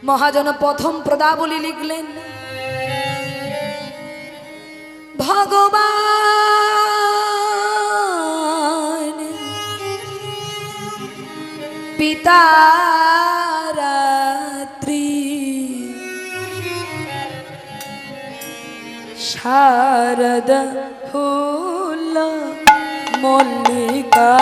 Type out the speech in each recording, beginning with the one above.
মহাজন প্রথম পদাবলী লিখলেন, ভগবান পিতা রাত্রি শারদ ফুল মল্লিকা।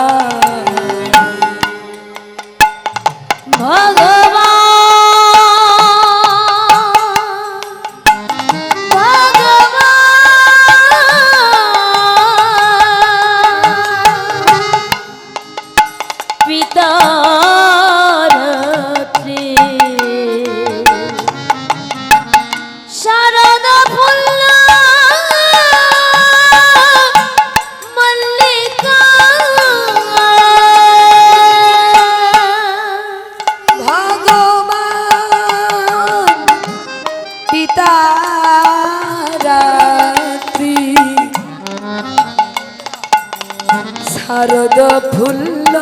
শারদ ফুল্ল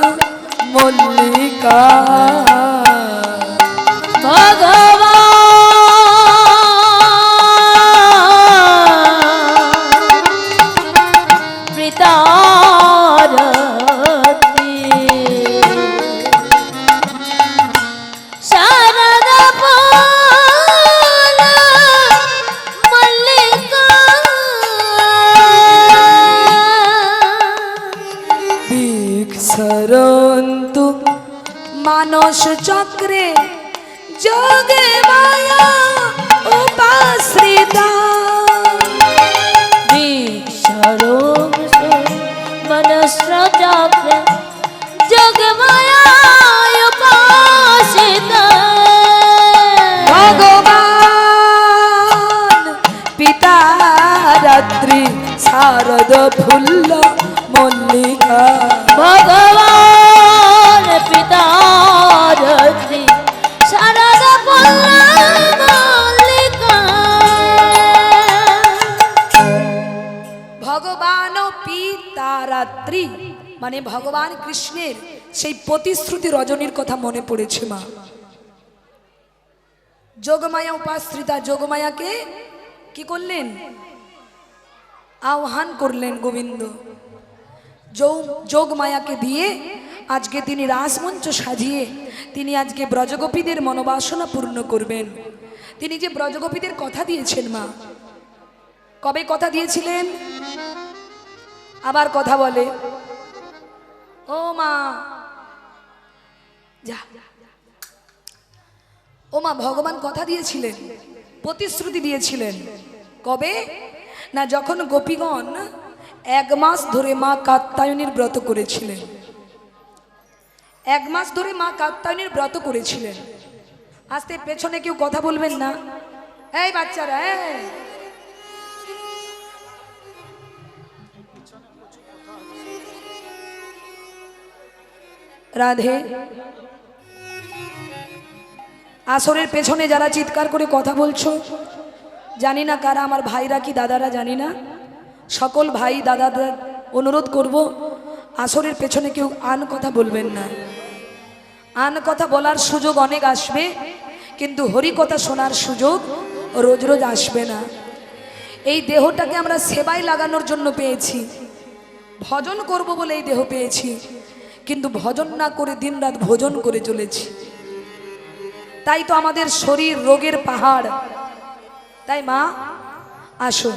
মল্লিকা ভগবান পিতারতি শারদ ফুল্ল মল্লিকা বিক্ষরন্তু মানস চক্রে যোগে মায়া উপাশ্রিতা। বিক্ষরন্তু মানস চক্রে যোগে মায়া উপাশ্রিতা। ভগবান পিতা রাত্রি শারদ ফুল্ল মল্লিকা। ভগবান পিতা রাত্রি শারদ ফুল্ল মল্লিকা। ভগবান পিতা রাত্রি মানে ভগবান কৃষ্ণের সেই প্রতিশ্রুতি রজনীর কথা মনে পড়েছে মা। যোগমায়া উপাশ্রিতা, যোগমায়াকে কি করলেন? আহ্বান করলেন গোবিন্দ। যোগমায়াকে দিয়ে আজকে তিনি রাসমঞ্চ সাজিয়ে তিনি আজকে ব্রজগোপীদের মনোবাসনা পূর্ণ করবেন। তিনি যে ব্রজগোপীদের কথা দিয়েছেন মা, কবে কথা দিয়েছিলেন? আবার কথা বলে ও মা, যা ও মা, ভগবান কথা দিয়েছিলেন, প্রতিশ্রুতি দিয়েছিলেন। কবে না, যখন গোপীগণ 1 মাস ধরে মা কাত্যায়নীর ব্রত করেছিলেন। 1 মাস ধরে মা কাত্যায়নীর ব্রত করেছিলেন। আস্তে পেছনে কেউ কথা বলবেন না, এই বাচ্চারা। রাধে। আসরের পেছনে যারা চিৎকার করে কথা বলছো, জানি না কারা, আমার ভাইরা কি দাদারা জানি না, সকল ভাই দাদাদের অনুরোধ করব, আসরের পেছনে কেউ আন কথা বলবেন না। আন কথা বলার সুযোগ অনেক আসবে, কিন্তু হরি কথা শোনার সুযোগ রোজ রোজ আসবে না। এই দেহটাকে আমরা সেবায় লাগানোর জন্য পেয়েছি, ভজন করব বলে এই দেহ পেয়েছি, কিন্তু ভজন না করে দিনরাত ভোজন করে চলেছি। তাই তো আমাদের শরীর রোগের পাহাড়। তাই মা আসো,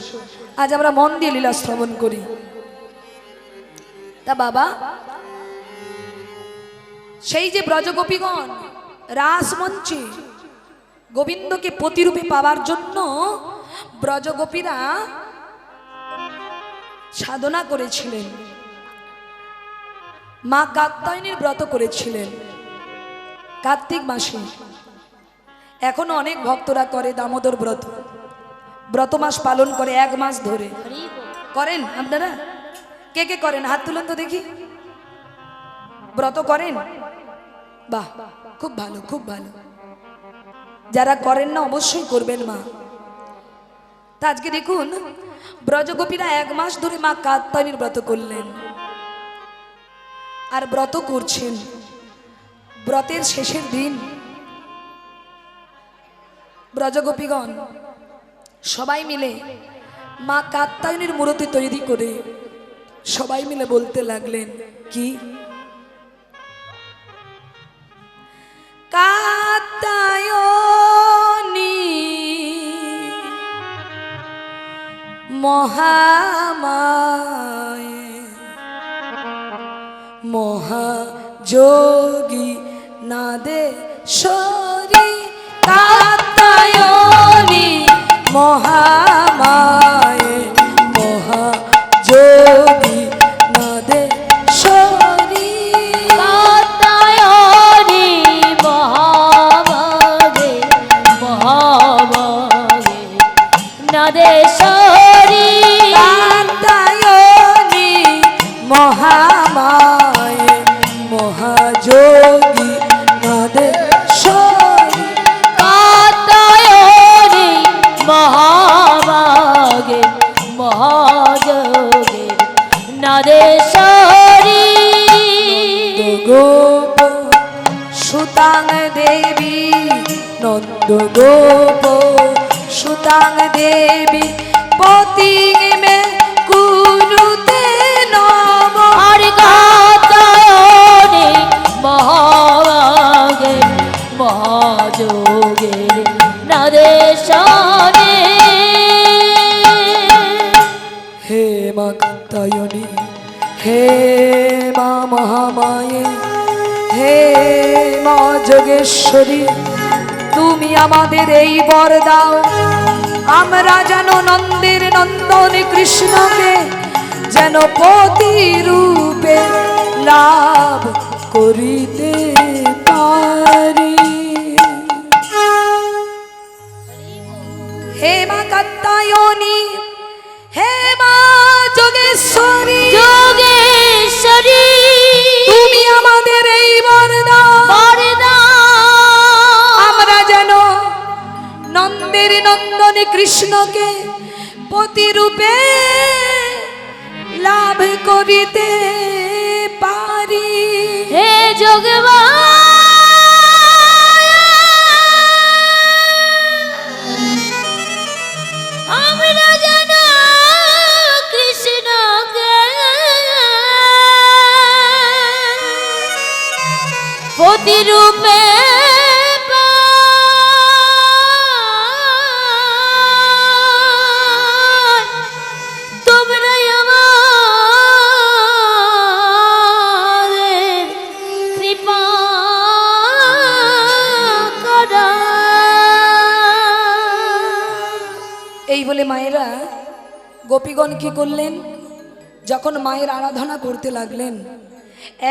আজ আমরা মন দিয়ে লীলা শ্রবণ করি। তা বাবা, সেই যে ব্রজগোপীগণ রাসমঞ্চে গোবিন্দকে প্রতিরূপে পাওয়ার জন্য ব্রজগোপীরা সাধনা করেছিলেন, মা কাত্যায়নীর ব্রত করেছিলেন কার্তিক মাসে। এখনো অনেক ভক্তরা করে দামোদর ব্রত, ব্রত মাস পালন করে 1 মাস ধরে। করেন আপনারা? কে কে করেন হাত তুলেন তো দেখি। ব্রত করেন? বাহ, খুব ভালো, খুব ভালো। যারা করেন না অবশ্যই করবেন মা। তা আজকে দেখুন ব্রজগোপীরা 1 মাস ধরে মা কাত্যায়নীর ব্রত করলেন আর ব্রত করছেন। ব্রতের শেষের দিন ব্রজগোপীগণ সবাই মিলে মা কাত্যায়নীর মূর্তি তৈরি করে সবাই মিলে বলতে লাগলেন, কি? কাত্যায়নী মহামায়ে মহাযোগী নাদেশ্বরী, কাত্যায়নী মহামায়ে মহাযোগী নাদেশ্বরী, কাত্যায়নী মহাভাগে মহাভাগে নাদেশ্বরী, কাত্যায়নী মহামায়ে মহাযোগী নাদেশ্বরী, কাত্যায়নী মহাভাগে মহাযোগে নাদেশ্বরী, গোপ সুতাং দেবী নন্দ গোপ সুতাং দেবী পতি মে কুরুতে নম, আর কাত্যায়নী মহাভাগে মহাযোগে নাদেশ্বরী, হে মা কাত্যায়নী, হে মা মহামায়ে, হে মা যোগেশ্বরী, তুমি আমাদের এই বর দাও, আমরা যেন নন্দের নন্দন কৃষ্ণকে যেন পতি রূপে লাভ করিতে পারি। হে মা কাত্যায়নী, হে মা যোগেশ্বরী, যোগেশ্বরী, তুমি আমাদের এই বর দাও, আমরা যেন নন্দের নন্দন কৃষ্ণকে পতিরূপে লাভ করিতে পারি। হে যোগমা আমরা যেন কৃষ্ণকে পতিরূপে তোমরাই আমাদের কৃপা করো। এই বলে মায়েরা গোপীগণ কি করলেন, যখন মায়ের আরাধনা করতে লাগলেন,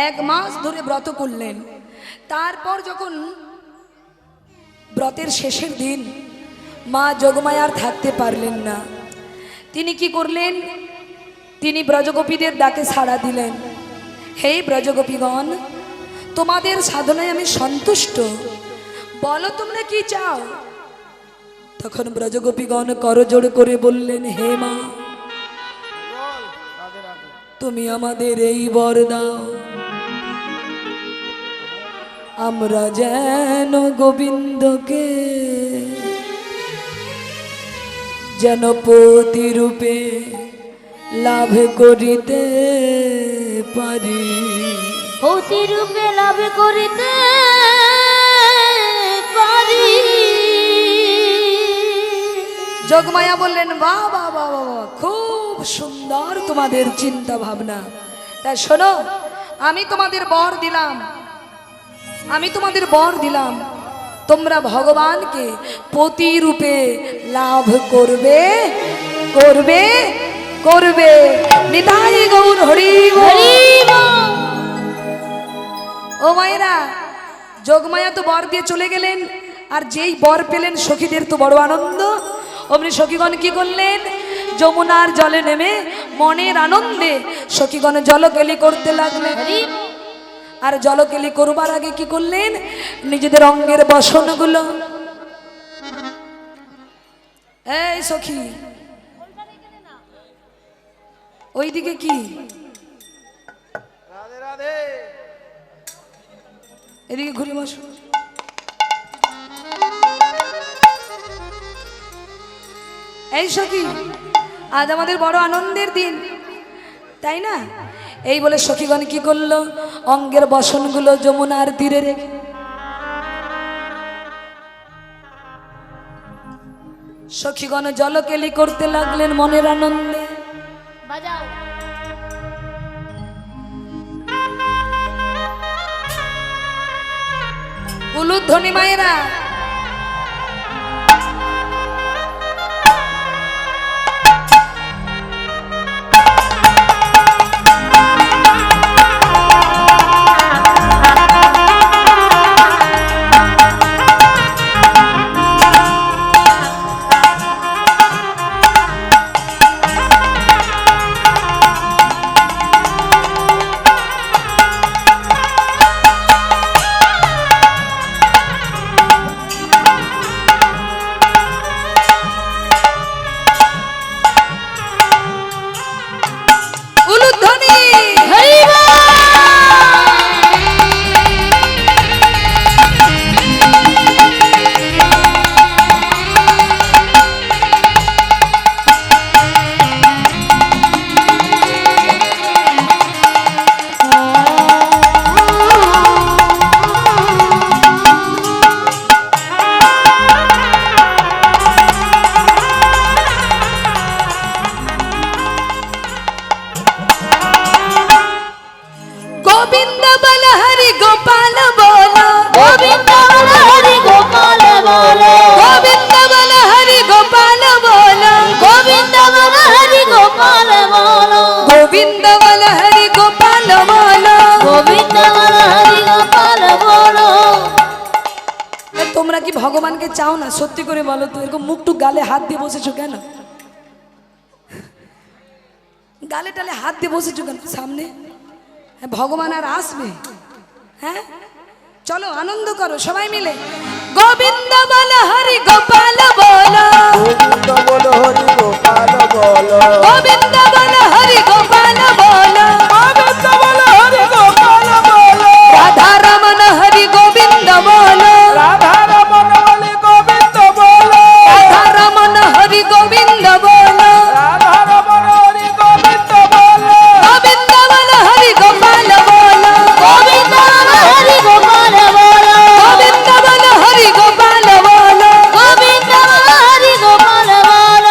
1 মাস ধরে ব্রত করলেন। তারপর যখন ব্রতের শেষের দিন মা যোগমায়ার থাকতে পারলেন না, তিনি কি করলেন, তিনি ব্রজগোপীদের ডাকে সাড়া দিলেন, হে ব্রজগোপীগণ, তোমাদের সাধনায় আমি সন্তুষ্ট, বলো তোমরা কি চাও। তখন ব্রজগোপীগণ করজোড় করে বললেন, হে মা, তুমি আমাদের এই বর দাও, আমরা যেন গোবিন্দকে যেন পতি রূপে লাভ করিতে পারি, পতিরূপে লাভ করিতে পারি। যোগমায়া বললেন, বাহ বাহ বাহ বাহ, খুব সুন্দর তোমাদের চিন্তা ভাবনা। তাই শোনো, আমি তোমাদের বর দিলাম, আমি তোমাদের বর দিলাম, তোমরা ভগবানকে পতি রূপে লাভ করবে করবে করবে। নিতাই গৌর হরি হরি বল। ও মায়েরা, যোগমায়া তো বর দিয়ে চলে গেলেন, আর যেই বর পেলেন সখীদের তো বড় আনন্দ। অমনি সখীগণ কি করলেন, যমুনার জলে নেমে মনের আনন্দে সখীগণ জলকেলি করতে লাগলেন। আর জলকেলি করবার আগে কি করলেন, নিজেদের অঙ্গের বসনগুলো, এই সখী ওইদিকে কি, এদিকে ঘুরে বসো। এই সখী, আজ আমাদের বড় আনন্দের দিন, তাই না? এই বলে সখীগণ কি করলো, অঙ্গের বসনগুলো যমুনার তীরে রেখে সখীগণ জলকেলি করতে লাগলেন মনের আনন্দে। বাজাও। উলুধ্বনি মায়েরা, উলুধ্বনি হরি বল। গোবিন্দ বল হরি গোপাল বল, গোবিন্দ বল হরি গোপাল বল, গোবিন্দ বল হরি গোপাল বল, গোবিন্দ বল হরি গোপাল বল, গোবিন্দ বল হরি গোপাল বল। গোবিন্দ বল হরি গোপাল বল। তোমরা কি ভগবানকে চাও না? সত্যি করে বলো তো, এরকম মুখটু গালে হাত দিয়ে বসেছো কেন? গালে টালে হাত দিয়ে বসেছো কেন সামনে? হ্যাঁ, ভগবান আর আসবে? হ্যাঁ, চলো আনন্দ করো সবাই মিলে। গোবিন্দ বল হরি গোপাল বল, গোবিন্দ বল হরি গোপাল বল, গোবিন্দ বল হরি গোপাল বল, গোবিন্দ বল হরি গোপাল বল, রাধা রমন হরি গোবিন্দ বল, রাধা রমন বলি গোবিন্দ বল, রাধা রমন হরি গোবিন্দ বল, রাধা রমন হরি গোবিন্দ বল, গোবিন্দ বল হরি গোপাল বল, গোবিন্দ বল হরি গোপাল বল, গোবিন্দ বল হরি গোপাল বল। গোবিন্দ বল হরি গোপাল বল।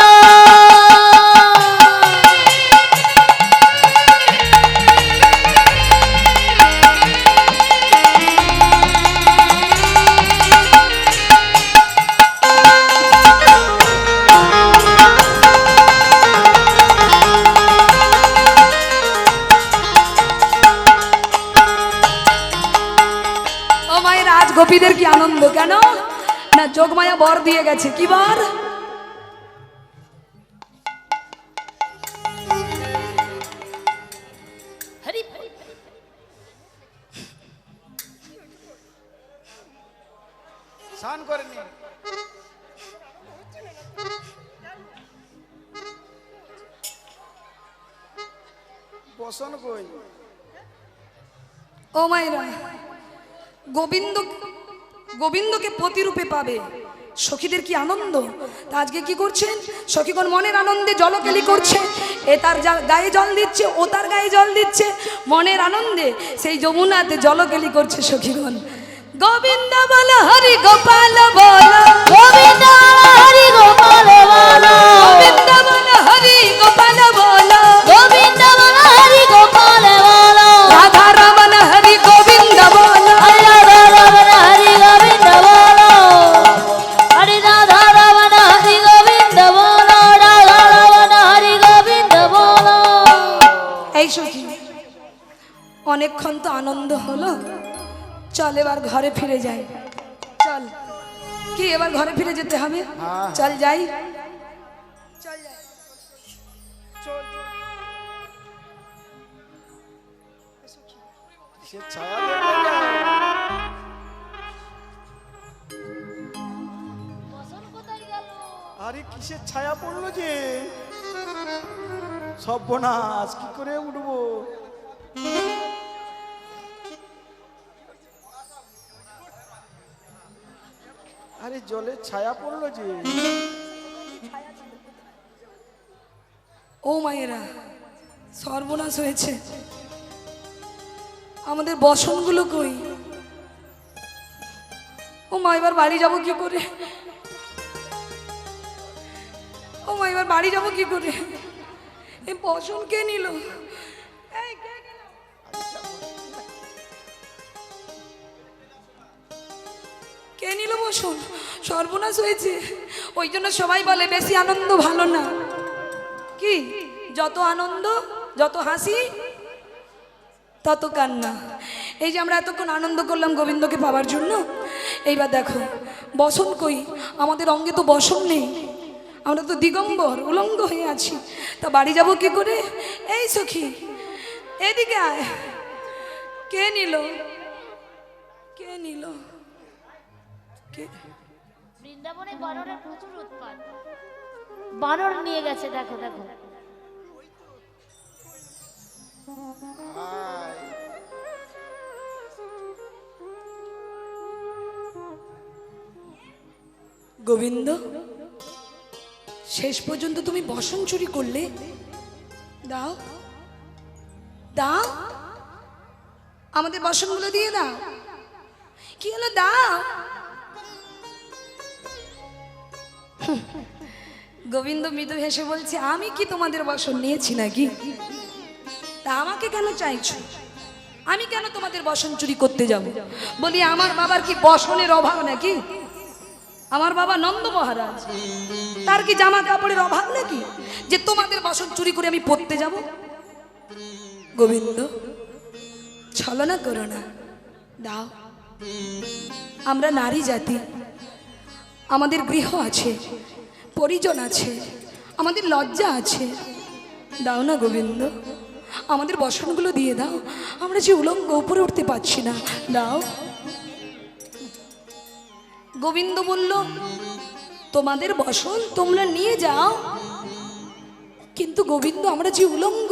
ও মায়ের, আজ গোপীদের কি আনন্দ! কেন না, যোগমায়া বর দিয়ে গেছে। কি বর? হরি স্নান করে নি। বসন কই? ও মায়েরা, গোবিন্দ গোবিন্দকে প্রতিরূপে পাবে, সখীদের কি আনন্দ! তা আজকে কি করছেন সখীগণ? মনের আনন্দে জলকেলি করছে। এ তার গায়ে জল দিচ্ছে, ও তার গায়ে জল দিচ্ছে। মনের আনন্দে সেই যমুনাতে জলকেলি করছে সখীগণ। গোবিন্দ বল হরি গোপাল বল, গোবিন্দ বল হরি গোপাল বল, গোবিন্দ বল হরি গোপাল বল, গোবিন্দ বল হরি গোপাল বল, রাধা রমন হরি গোবিন্দ বল, হরি রাধা রমন হরি গোবিন্দ বল, হরি রাধা রমন হরি গোবিন্দ বল, রাধা রমন হরি গোবিন্দ বল। এই সখী, অনেকক্ষণ তো আনন্দ হলো, চল এবার ঘরে ফিরে যাই। চল, কি এবার ঘরে ফিরে যেতে হবে? চল যাই। সে ছায়া দেখবে না। আরে কিসের ছায়া পড়লো যে? সর্বনাশ, কি করে উঠবো? আরে জলের ছায়া পড়লো যে। ও মায়েরা, সর্বনাশ হয়েছে। আমাদের বসনগুলো কই? ও মা, এবার বাড়ি যাবো কি করে? ও মা, এবার বাড়ি যাবো কি করে? এই বসন কে নিল? এই, কে নিল? কে নিল বসন? সর্বনাশ হয়েছে। ওই জন্য সবাই বলে বেশি আনন্দ ভালো না। কি, যত আনন্দ, যত হাসি, তত কান্না। এই যে আমরা এতক্ষণ আনন্দ করলাম গোবিন্দকে পাওয়ার জন্য, এইবার দেখো বসন কই? আমাদের অঙ্গে তো বসন নেই, আমরা তো দিগম্বর উলঙ্গ হয়ে আছি। তা বাড়ি যাব কি করে? এই সখী, এদিকে আয়। কে নিল? কে নিল? কে? বৃন্দাবনে বানরের প্রচুর উৎপাত। বানর নিয়ে গেছে, দেখো দেখো। গোবিন্দ, শেষ পর্যন্ত তুমি বসন চুরি করলে? দাও দাও, আমাদের বসনগুলো দিয়ে দাও। কি হলো? দাও। গোবিন্দ মৃদু হেসে বলছে, আমি কি তোমাদের বসন নিয়েছি নাকি? তা আমাকে কেন চাইছো? আমি কেন তোমাদের বসন চুরি করতে যাব? বলি আমার বাবার কি বসনের অভাব নাকি? আমার বাবা নন্দ মহারাজ, তার কি জামা কাপড়ের অভাব নাকি যে তোমাদের বসন চুরি করে আমি পরতে যাব? গোবিন্দ, ছলনা করো না, দাও। আমরা নারী জাতি, আমাদের গৃহ আছে, পরিজন আছে, আমাদের লজ্জা আছে। দাও না গোবিন্দ, আমাদের বসনগুলো দিয়ে দাও। আমরা যে উলঙ্গ, উপরে উঠতে পারছি না, দাও। গোবিন্দ বলল, তোমাদের বসন তোমরা নিয়ে যাও, কিন্তু গোবিন্দ আমরা যে উলঙ্গ,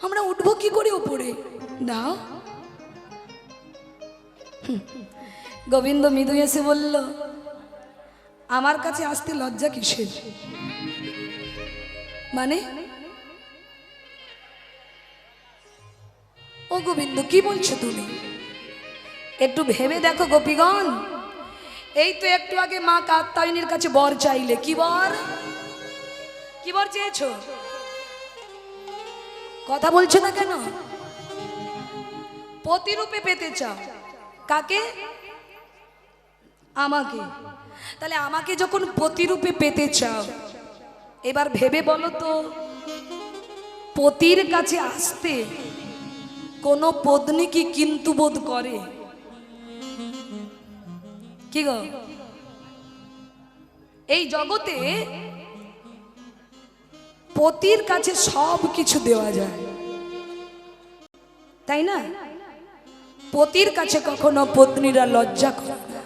আমরা উঠবো কি করে উপরে? দাও। গোবিন্দ মৃদু এসে বলল, আমার কাছে আসতে লজ্জা কিসের? মানে? ও গোবিন্দ, কি বলছো তুমি? একটু ভেবে দেখো গোপীগণ। এই তো একটু আগে মা কাত্যায়নীর কাছে বর চাইলে। কি বর? কি বর চেয়েছো? কথা বলছো না কেন? পতিরূপে পেতে চাও। কাকে? আমাকে। তাহলে আমাকে যখন পতিরূপে পেতে চাও, এবার ভেবে বলো তো, পতির কাছে আসতে কোন পত্নী কি কিন্তু বোধ করে? কি গো, এই জগতে পতির কাছে সব কিছু দেওয়া যায়, তাই না? পতির কাছে কখনো পত্নীরা লজ্জা করে না।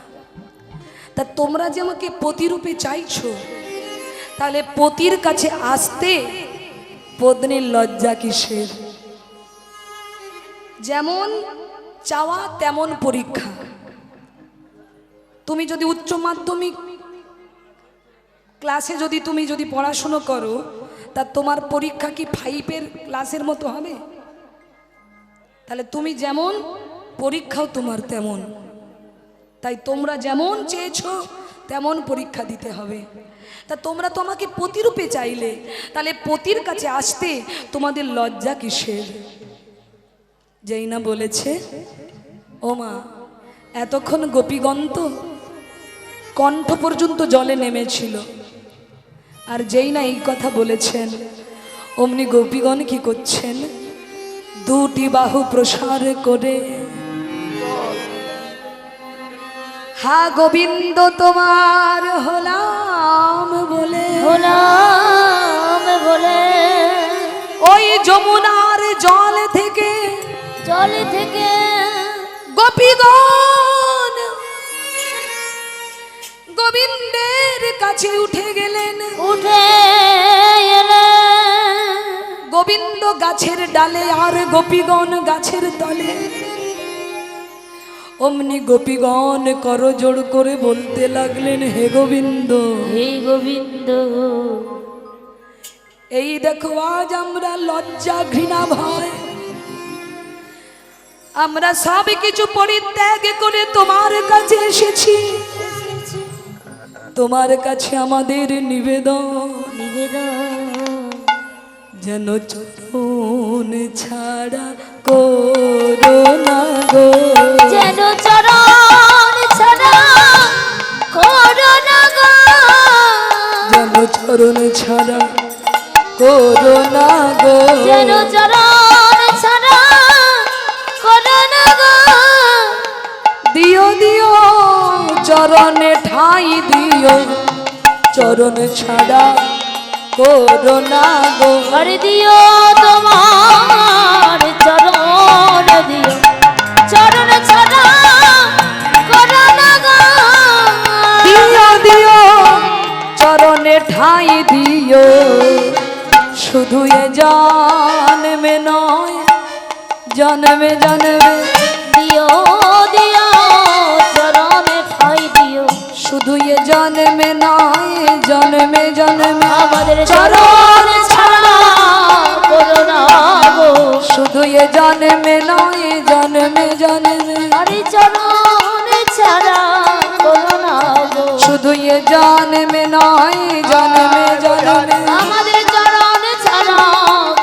তা তোমরা যে আমাকে পতিরূপে চাইছো, তাহলে পতির কাছে আসতে পত্নীর লজ্জা কিসের? যেমন চাওয়া তেমন পরীক্ষা। তুমি যদি উচ্চ মাধ্যমিক ক্লাসে যদি পড়াশুনো করো, তা তোমার পরীক্ষা কি 5-এর ক্লাসের মতো হবে? তাহলে তুমি যেমন, পরীক্ষাও তোমার তেমন। তাই তোমরা যেমন চেয়েছো তেমন পরীক্ষা দিতে হবে। তা তোমরা তো আমাকে পতিরূপে চাইলে, তাহলে পতির কাছে আসতে তোমাদের লজ্জা কিসের? যেই না বলেছে, ও মা, এতক্ষণ গোপীগণ তো কণ্ঠ পর্যন্ত জলে নেমেছিল, আর যেই না এই কথা বলেছেন, অমনি গোপীগণ কি করছেন? দুটি বাহু প্রসার করে, হা গোবিন্দ তোমার হলাম বলে, হলাম বলে ওই যমুনার জল থেকে গোপীগণ গোবিন্দের কাছে উঠে গেলেন। উঠে এলেন গোবিন্দ গাছের ডালে আর গোপীগণ গাছের তলে। অমনি গোপীগণ করজোড় করে বলতে লাগলেন, হে গোবিন্দ, হে গোবিন্দ। এই দেখো আজ আমরা লজ্জা ঘৃণা ভয় আমরা সব কিছু পরিত্যাগ করে তোমার কাছে এসেছি। তোমার কাছে আমাদের নিবেদন যেন চরণ ছাড়া করো না গো, যেন চরণ ছাড়া করো না গো, যেন চরণ ছাড়া করো না গো, যেন চরণ ছাড়া করো না গো। দিও দিও চরণে ঠাই দিও, চরণ ছাড়া করো না গো, করে দিও তোমার চরণ দিও, চরণ ছাড়া করো না গো। দিও দিও চরণে ঠাই দিও, শুধু এ জন্মে নয় জন্মে জন্মে দিও দিও চরণে ঠাই দিও, শুধু এ জন্মে নয় জন্মে জন্মে আমাদের চরণ ছাড়া করো না গো, শুধু এ জন্মে নয় জন্মে জন্মে আরে চরণ ছাড়া করো না গো, শুধু এ জন্মে নয় জন্মে জন্মে আমাদের চরণ ছাড়া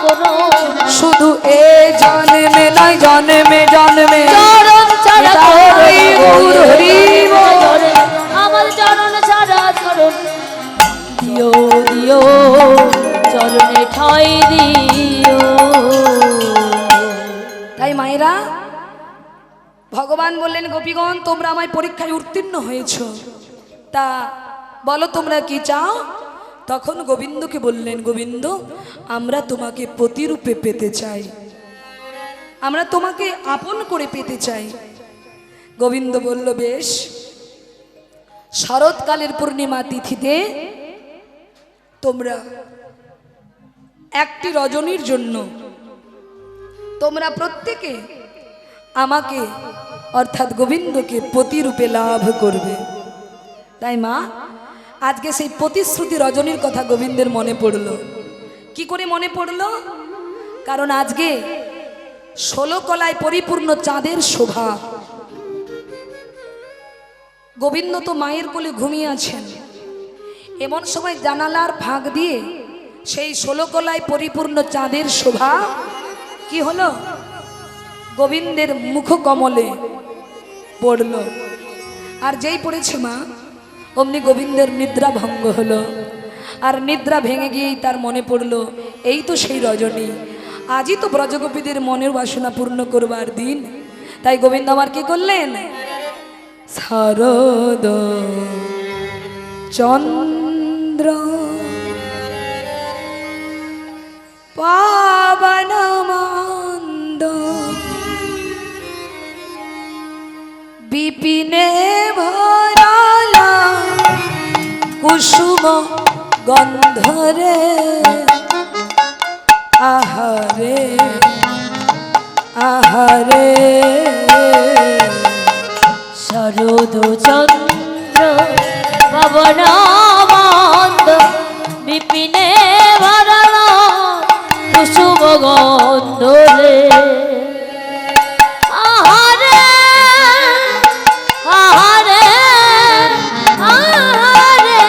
করো না। শুধু এ জন্মে নয় জন্মে জন্মে চরণ ছাড়া করো না তাই গো, গৌর হরি বল। আমার চরণ ছাড়া করো না। দিও দিও চরণে ঠাই দিও। তাই মায়েরা ভগবান বললেন গোপীগণ তোমরা আমায় পরীক্ষায় উত্তীর্ণ হয়েছ, তা বলো তোমরা কি চাও। তখন গোবিন্দকে বললেন গোবিন্দ আমরা তোমাকে পতিরূপে পেতে চাই, আমরা তোমাকে আপন করে পেতে চাই। গোবিন্দ বলল বেশ, শরৎকালের পূর্ণিমা তিথিতে তোমরা একটি রজনীর জন্য তোমরা প্রত্যেকে আমাকে অর্থাৎ গোবিন্দকে পতিরূপে লাভ করবে। তাই মা আজকে সেই প্রতিশ্রুতি রজনীর কথা গোবিন্দের মনে পড়ল। কি করে মনে পড়ল? কারণ আজকে 16 কলায় পরিপূর্ণ চাঁদের শোভা। গোবিন্দ তো মায়ের কোলে ঘুমিয়ে আছেন, এমন সময় জানালার ফাঁক দিয়ে সেই 16 কলায় পরিপূর্ণ চাঁদের শোভা কি হলো গোবিন্দের মুখ কমলে পড়ল। আর যেই পড়েছে মা অমনি গোবিন্দের নিদ্রা ভঙ্গ হলো। আর নিদ্রা ভেঙে গিয়েই তার মনে পড়ল এই তো সেই রজনী, আজই তো ব্রজগোপীদের মনের বাসনা পূর্ণ করবার দিন। তাই গোবিন্দ আমার কি করলেন, শারদ চন্দ্র পাবন মন্দ বিপিনে ভরালা কুসুম গন্ধরে আহারে আহারে শরদ চন্দ্র পবন মন্দ বিপিনে ভরল কুসুম গন্ধ রে আহারে আহারে আহারে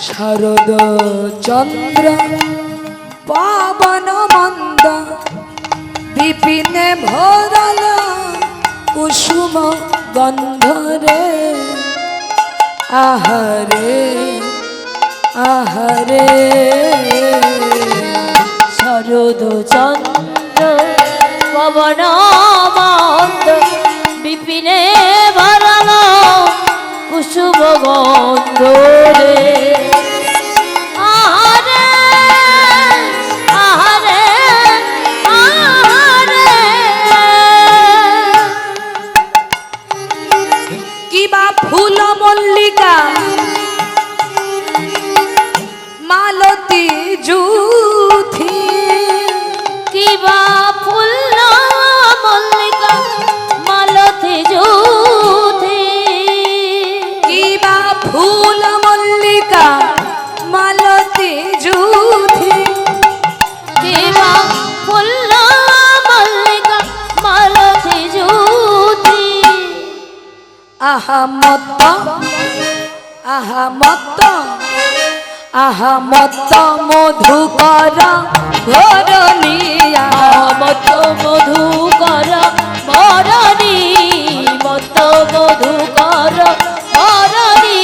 শারদ চন্দ্র পাবন মন্দ বিপিনে ভরাল কুসুম গন্ধরে আহারে আহারে শরদ চন্দ্র পবন মন্দ বিপিনে ভরল কুসুম গন্ধ রে আহারে আহারে আহারে কিবা ফুল মল্লিকা মালতী জুথি কিবা ফুল মল্লিকা মালতী জুথি কিবা ফুল মল্লিকা মালতী আহা মত্ত আহা মত্ত আহা মত্ত মধুকর ধরণী মত মধুকর মরণী মত মধুকর মরণী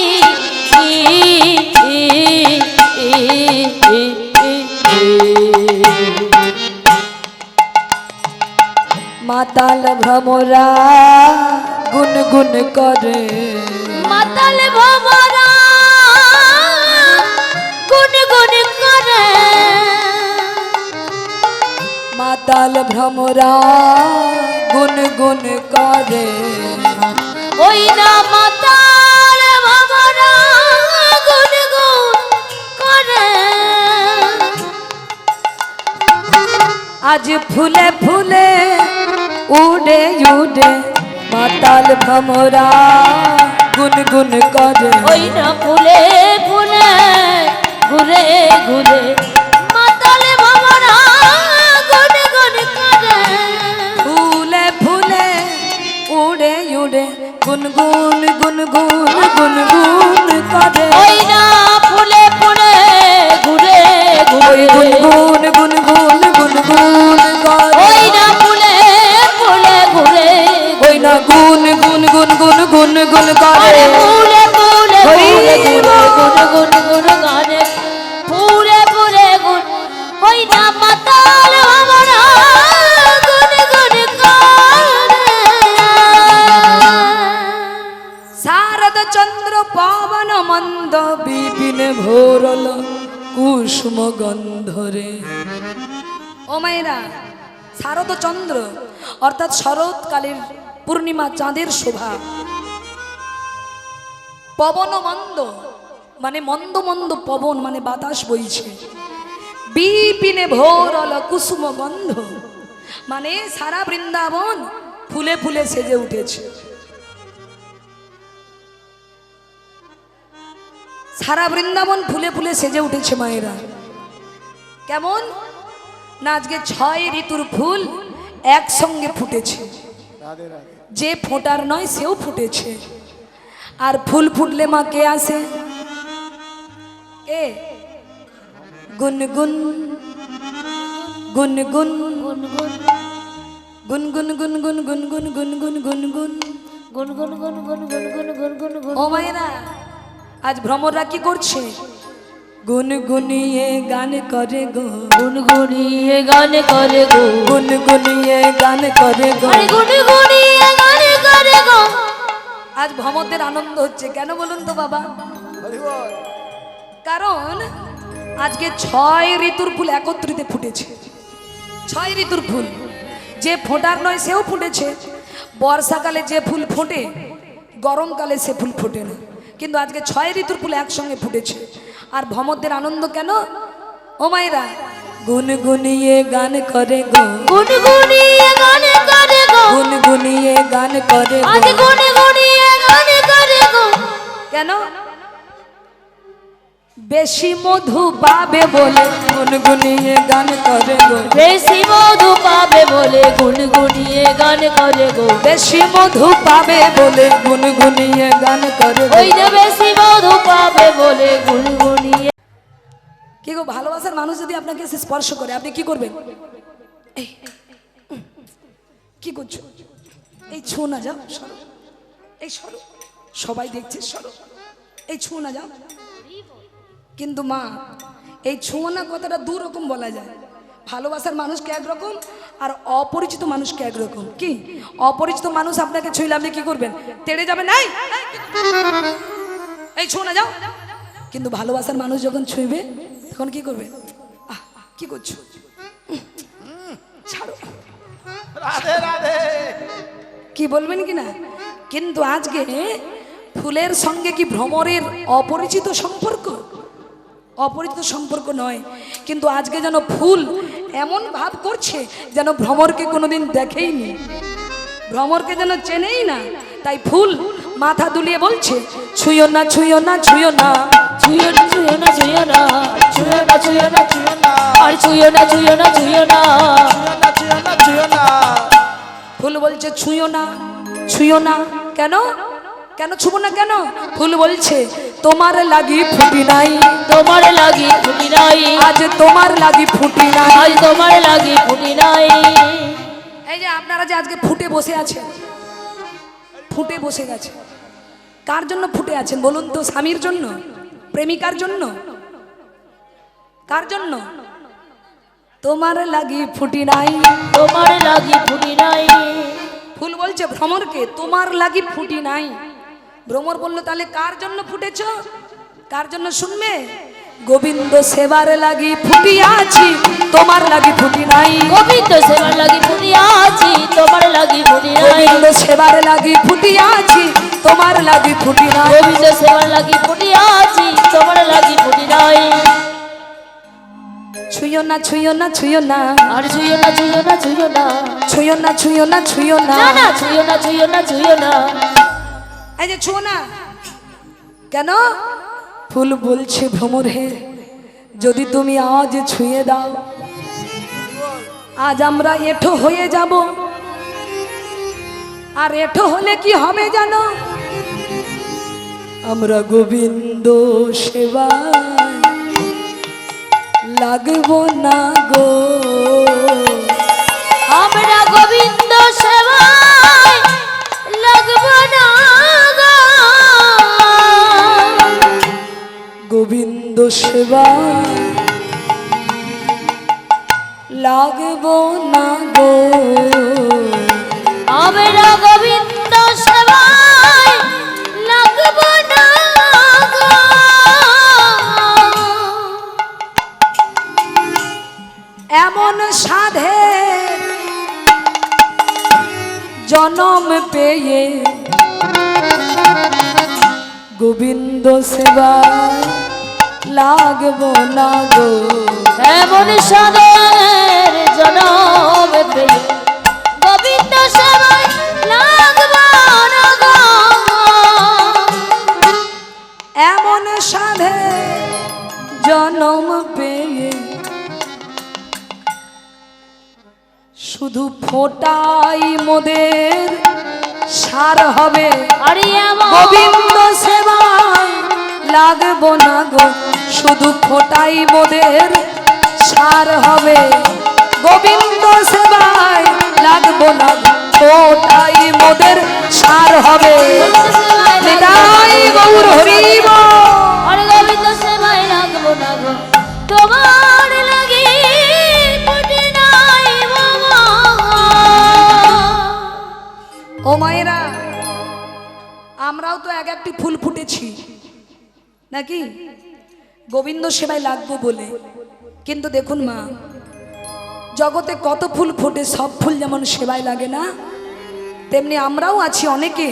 মাতাল ভ্রমরা গুনগুন করে মাতাল ভমরা গুন গুন করে মাতাল ভ্রমরা গুনগুন করে ওই না মাতাল ভমরা গুন গুন করে আজ ফুলে ফুলে উড়ে উড়ে মাতাল ভ্রমরা গুনগুন করে ওই না ফুলে ফুলে ঘুরে ঘুরে মাতাল ভমরা গুন গুন করে ফুলে ফুলে উড়ে উড়ে গুনগুন গুনগুন গুনগুন করে ওই না ফুলে ফুলে ঘুরে ওই ঘুরে গুনগুন গুনগুন গুনগুন করে ওই না ফুলে ফুলে ঘুরে ওই না গুন গুন গুন গুন গুন গুন করে আরে ফুলে ফুলে ওই ফুলে ঘুরে গুন গুন গুন গানে ফুলে ফুলে গুন ওই না মাতাল ভমরা গুন গুন করে শারদ চন্দ্র পবন মন্দ বিপিন ভোরল কুসুম গন্ধরে ও মায়েরা শারদ চন্দ্র অর্থাৎ শরৎকালের পূর্ণিমা চাঁদের শোভা পবন মন্দ মানে মন্দ মন্দ পবন মানে বাতাস বইছে বিপিনে ভোরল কুসুম গন্ধ মানে সারা বৃন্দাবন ফুলে ফুলে সেজে উঠেছে সারা বৃন্দাবন ফুলে ফুলে সেজে উঠেছে মায়েরা কেমন না আজকে 6 ঋতুর ফুল একসঙ্গে ফুটেছে রাধে রাধে যে ফোটার নয় সেও ফুটেছে আর ফুল ফুটলে মা কে আসে এ গুনগুন গুনগুন গুন গুন গুনগুন গুনগুন গুনগুন গুনগুন গুনগুন গুন গুন গুন গুন গুন গুন গুন গুন গুন ও মায়েরা আজ ভ্রমররা কি করছে গুনগুনিয়ে গান করে গো গুনগুনিয়ে গান করে গো গুনগুনিয়ে গান করে গো আরে গুনগুনিয়ে গান করে গো আজ ভ্রমরদের আনন্দ হচ্ছে কেন বলুন তো বাবা হরি বল কারণ আজকে 6 ঋতুর ফুল একত্রিতে ফুটেছে 6 ঋতুর ফুল যে ফোটার নয় সেও ফুটেছে বর্ষাকালে যে ফুল ফোটে গরমকালে সে ফুল ফোটে না কিন্তু আজকে 6 ঋতুর ফুল একসঙ্গে ফুটেছে আর ভ্রমরদের আনন্দ কেন ও মায়েরা গুনগুনিয়ে গান করে গো গুনগুনিয়ে গান করে গো গুনগুনিয়ে গান করে গো আজ গুনগুনিয়ে গান করে গো কেন বেশি মধু পাবে বলে গুনগুনিয়ে গান করে গো বেশি মধু পাবে বলে গুনগুনিয়ে গান করে গো বেশি মধু পাবে বলে গুনগুনিয়ে গান করে গো ওই যে বেশি মধু পাবে বলে গুনগুনিয়ে কি গো ভালোবাসার মানুষ যদি আপনাকে এসে স্পর্শ করে আপনি কি করবেন এই, কি করছো এই ছু না যাও সরো এই সরো সবাই দেখছে সরো এই ছু না যাও কিন্তু মা এই ছোঁয়া কথাটা দু রকম বলা যায় ভালোবাসার মানুষকে একরকম আর অপরিচিত মানুষকে একরকম কি অপরিচিত মানুষ আপনাকে ছুঁইলে আপনি কি করবেন তেড়ে যাবেন নাই এই ছো না যাও কিন্তু ভালোবাসার মানুষ যখন ছুঁইবে তখন কি করবে আহ কি করছো ছাড়ো রাধে রাধে কি বলবেন কি না কিন্তু আজকে ফুলের সঙ্গে কি ভ্রমরের অপরিচিত সম্পর্ক অপরিচিত সম্পর্ক নয় কিন্তু আজকে যেন ফুল এমন ভাব করছে যেন ভ্রমরকে কোনোদিন দেখেইনি ভ্রমরকে যেন চেনেই না তাই ফুল মাথা দুলিয়ে বলছে ছুঁয়ো না ছুঁয়ো না ছুঁয়ো না ছুঁয়ো না ছুঁয়ো না ছুঁয়ো না ছুঁয়ো না ছুঁয়ো না ছুঁয়ো না আর ছুঁয়ো না ছুঁয়ো না ছুঁয়ো না ছুঁয়ো না ফুল বলছে ছুঁয়ো না কেন কেন ছুবো না কেন? ফুল বলছে তোমার লাগি ফুটি নাই, তোমার লাগি ফুটি নাই, আজ তোমার লাগি ফুটি নাই। আজ তোমার লাগি ফুটি নাই। এই যে আপনারা যে আজকে ফুটে বসে আছেন, ফুটে বসে গেছে, কার জন্য ফুটে আছেন বলুন তো? স্বামীর জন্য, প্রেমিকার জন্য, কার জন্য? তোমার লাগি ফুটি নাই, তোমার লাগি ফুটি নাই। ফুল বলছে ভ্রমরকে তোমার লাগি ফুটি নাই। ভ্রমর বলল তাহলে কার জন্য ফুটেছ? কার জন্য শুনবে? গোবিন্দ সেবার লাগি ফুটি আছি, তোমার লাগি ফুটি নাই। গোবিন্দ সেবার লাগি ফুটি আছি, তোমার লাগি ফুটি নাই। গোবিন্দ সেবার লাগি ফুটি আছি, তোমার লাগি ফুটি নাই। গোবিন্দ সেবার লাগি ফুটি আছি, তোমার লাগি ফুটি নাই। ছুঁয়ো না ছুঁয়ো না ছুঁয়ো না, আর ছুঁয়ো না ছুঁয়ো না ছুঁয়ো না, ছুঁয়ো না ছুঁয়ো না ছুঁয়ো না, না না ছুঁয়ো না ছুঁয়ো না ছুঁয়ো না। এই যে ছুঁয়ো না কেন? ফুল বলছে ভ্রমর হে, যদি তুমি আজ ছুঁয়ে দাও, আজ আমরা এঠো হয়ে যাব। আর এঠো হলে কি হবে জানো? আমরা গোবিন্দ সেবায় লাগবো না গো, আমরা গোবিন্দ সেবায় লাগবো না গো। গোবিন্দ সেবায় লাগবো না গো, আমরা গোবিন্দ সেবায় লাগবো না গো। এমন সাধে জনম পেয়ে গোবিন্দ সেবায় লাগবো না গো, এমন সাদের জনম পেয়ে গোবিন্দ সেবায় লাগবো না গো। এমন সাধে জনম পেয়ে শুধু ফোটাই মোদের সার হবে, আরে এমন গোবিন্দ সেবায় লাগবো না গো, শুধু ফোটাই মোদের সার হবে, গোবিন্দ সেবায় লাগবো না গো, ফোটাই মোদের সার হবে। নিতাই গৌর হরি বল। আরে গোবিন্দ সেবায় লাগবো না গো, তোমার লাগি ফুটি নাই বাবা। ও মায়েরা, আমরাও তো এক একটি ফুল ফুটেছি নাকি গোবিন্দ সেবায় লাগবো বলে। কিন্তু দেখুন মা, জগতে কত ফুল ফোটে, সব ফুল যেমন সেবায় লাগে না, তেমনি আমরাও আছি অনেকে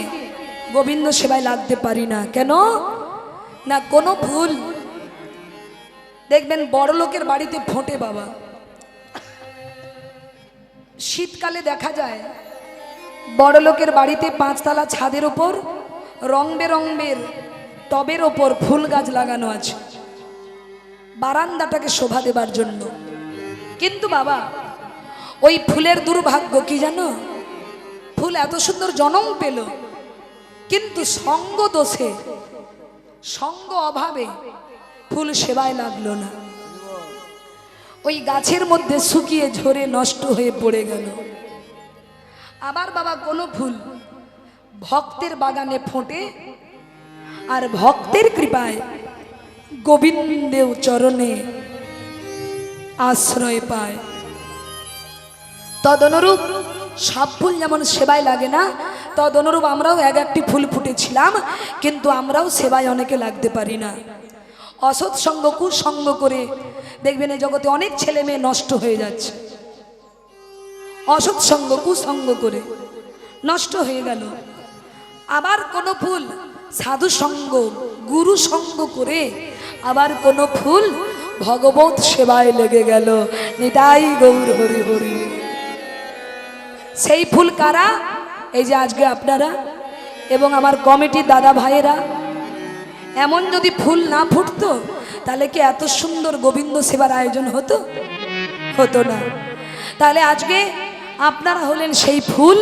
গোবিন্দ সেবায় লাগতে পারি না। কেন না? কোনো ফুল দেখবেন বড় লোকের বাড়িতে ফোটে বাবা, শীতকালে দেখা যায় বড় লোকের বাড়িতে 5 তলা ছাদের ওপর রং বেরঙের টবের ওপর ফুল গাছ লাগানো আছে বারান্দাটাকে শোভা দেবার জন্য। কিন্তু বাবা ওই ফুলের দুর্ভাগ্য কি জানো? ফুল এত সুন্দর জনম পেল, কিন্তু সঙ্গ দোষে, সঙ্গ অভাবে ফুল সেবায় লাগলো না, ওই গাছের মধ্যে শুকিয়ে ঝরে নষ্ট হয়ে পড়ে গেল। আবার বাবা কোনো ফুল ভক্তের বাগানে ফোটে আর ভক্তের কৃপায় গোবিন্দের চরণে আশ্রয় পায়। তদনুরূপ সব ফুল যেমন সেবায় লাগে না, তদনুরূপ আমরাও এক একটি ফুল ফুটেছিলাম, কিন্তু আমরাও সেবায় অনেকে লাগতে পারি না। অসৎ সঙ্গ কুসঙ্গ করে দেখবেন এই জগতে অনেক ছেলে মেয়ে নষ্ট হয়ে যাচ্ছে, অসৎ সঙ্গ কুসঙ্গ করে নষ্ট হয়ে গেল। আবার কোনো ফুল সাধু সঙ্গ গুরু সঙ্গ করে আবার কোনো ফুল ভগবত সেবায় লেগে গেল। নিতাই গৌর হরি হরি। সেই ফুল কারা? এই যে আজকে আপনারা এবং আমার কমিটির দাদা ভাইয়েরা। এমন যদি ফুল না ফুটতো তাহলে কি এত সুন্দর গোবিন্দ সেবার আয়োজন হতো? হতো না। তাহলে আজকে আপনারা হলেন সেই ফুল,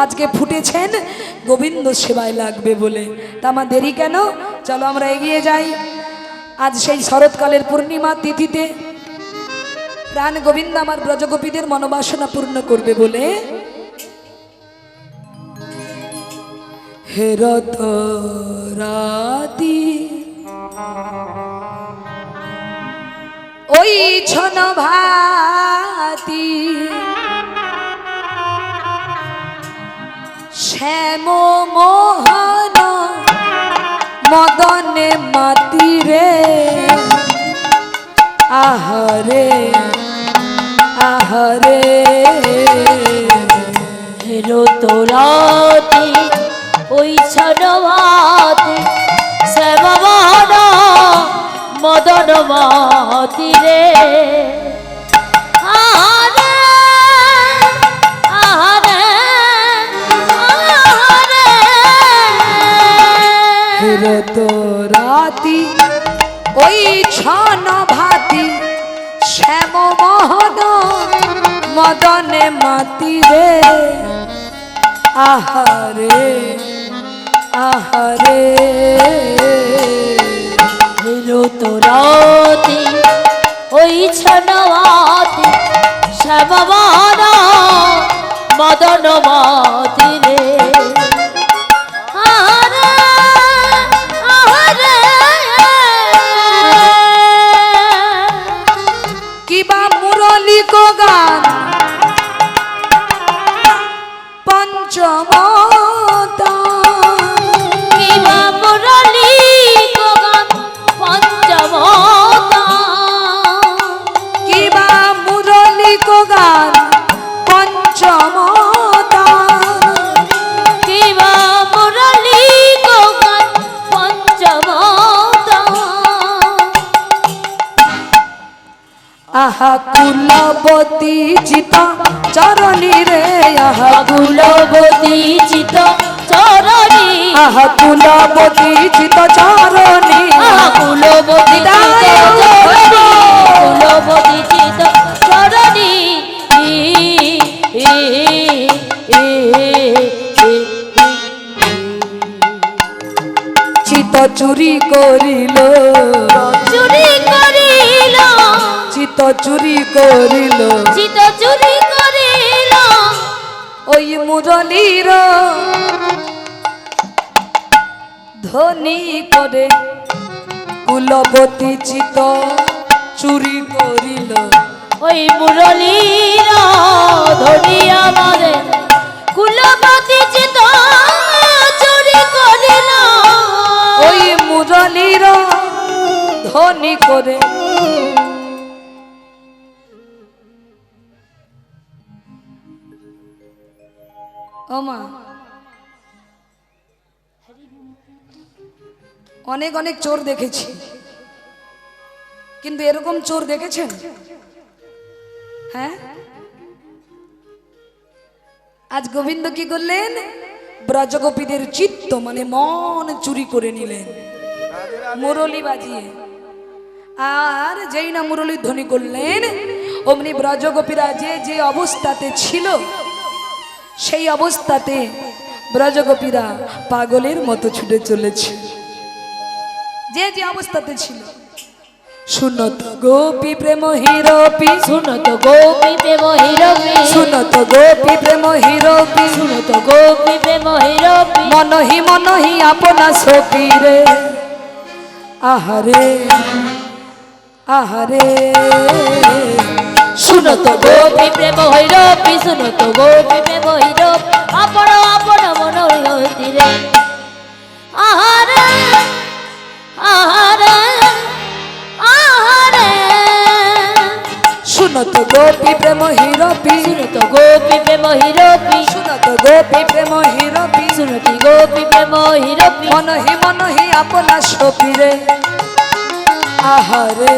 আজকে ফুটেছেন গোবিন্দ সেবায় লাগবে বলে। তা আমার দেরি কেন, চলো আমরা এগিয়ে যাই। আজ সেই শরৎকালের পূর্ণিমা তিথিতে প্রাণ গোবিন্দ আমার ব্রজগোপীদের মনোবাসনা পূর্ণ করবে বলে হেরত রাতি ওই ছন ভাতি শ্যাম মোহন মদনে মাতি রে আহরে আহরে হেলো তোরাতি ওই ছনভাতি শ্যামমোহন মদন মাতি রে আহারে আহারে আহারে হেরত রাতি ওই ছন ভাতি শ্যাম মোহন মদনে মাতি রে আহারে আহারে হেলো তোরাতি ওই ছনভাতি শ্যামমোহন মদন মাতি রে আহারে আহারে কিবা মুরলি কো গান পঞ্চমতা কিবা মুরলি গগন পঞ্চমতা কিবা মুরলি কো গান পঞ্চমতা কিবা মুরলি গগন পঞ্চমতা আহা কুলবতী চিত চরণী রে আহা কুলবতী চিত চরণী আহা কুলবতী চিত চরণী কুলবতী চিত চরণী কুলবতী চিত চরণী চিত চুরি করিল চুরি করিল চিত চুরি করিল চিত চুরি করিল ওই মুরলীর ধ্বনি করে কুলবতী চিত চুরি করিল ওই মুরলীর ধ্বনি আমাদের কুলবতী চিত চুরি করিল ওই মুরলীর ধ্বনি করে ওমা অনেক অনেক চোর দেখেছি, কিন্তু এরকম চোর দেখেছেন? হ্যাঁ, আজ গোবিন্দ কি করলেন? ব্রজগোপীদের চিত্ত মানে মন চুরি করে নিলেন মুরলী বাজিয়ে। আর যেই না মুরলীর ধ্বনি করলেন, অমনি ব্রজগোপীরা যে যে অবস্থাতে ছিল সেই অবস্থাতে ব্রজগোপীরা পাগলের মতো ছুটে চলেছে, যে যে অবস্থাতে ছিল। শুনত গোপী প্রেম হিরপি, শুনত গোপী প্রেম হিরপি, শুনত গোপী প্রেম হিরপি, শুনত গোপী প্রেম হিরপি, মনহি আপনা সপীরে আহারে আহারে। শুনত গোপী প্রেম হিরপি, শুনত গোপী প্রেম হিরপি, আপন আপন মন হইতিরে আহারে আহারে আহারে। শুনত গোপী প্রেম হিরপি, শুনত গোপী প্রেম হিরপি, শুনত গোপী প্রেম হিরপি, শুনতি গোপী প্রেম হিরপি, মনহি আপনা সপীরে আহারে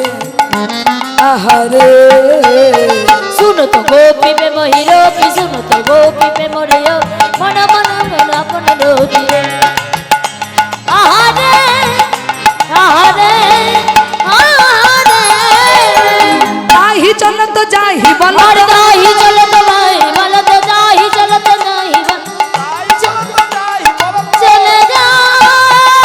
আহারে। শুনত গোপী প্রেম হিরপি, শুনত গোপী প্রেম রেয়, মন মন মন আপন রোধিরে আহারে আহারে আহারে। যাহি চলত যাহি বল, আর যাহি চলত যাই বলত, যাহি চলত যাই বল, চলে যায়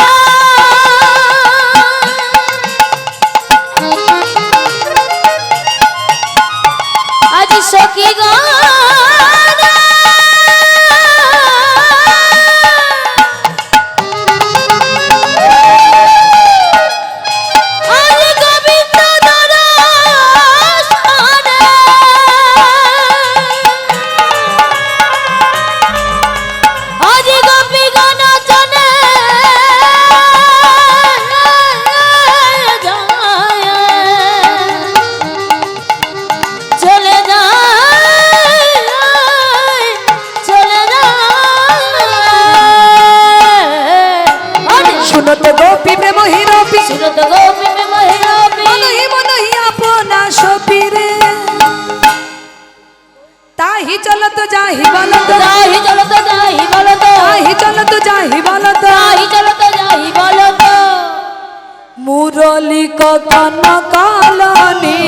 মুরলি কতন কালনি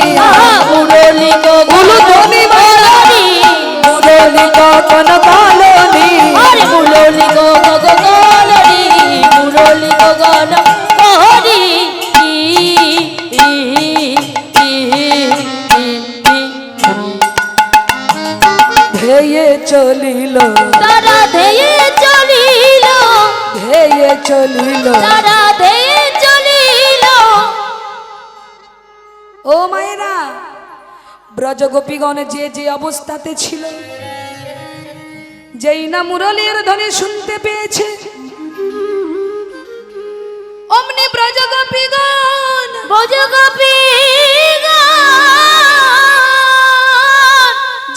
মুরলি উলুধ্বনি কলনি মুরলি কতন কালনি আরে মুরলি কলনি মুরলি কলনি ধেয়ে চলিল তারা ধেয়ে চলিল ধেয়ে চলিল তারা ধেয়ে চলিল ও মায়েরা ব্রজগোপীগণ যে যে অবস্থাতে ছিল যেই না মুরলীর ধ্বনি শুনতে পেয়েছে অমনি ব্রজগোপীগণ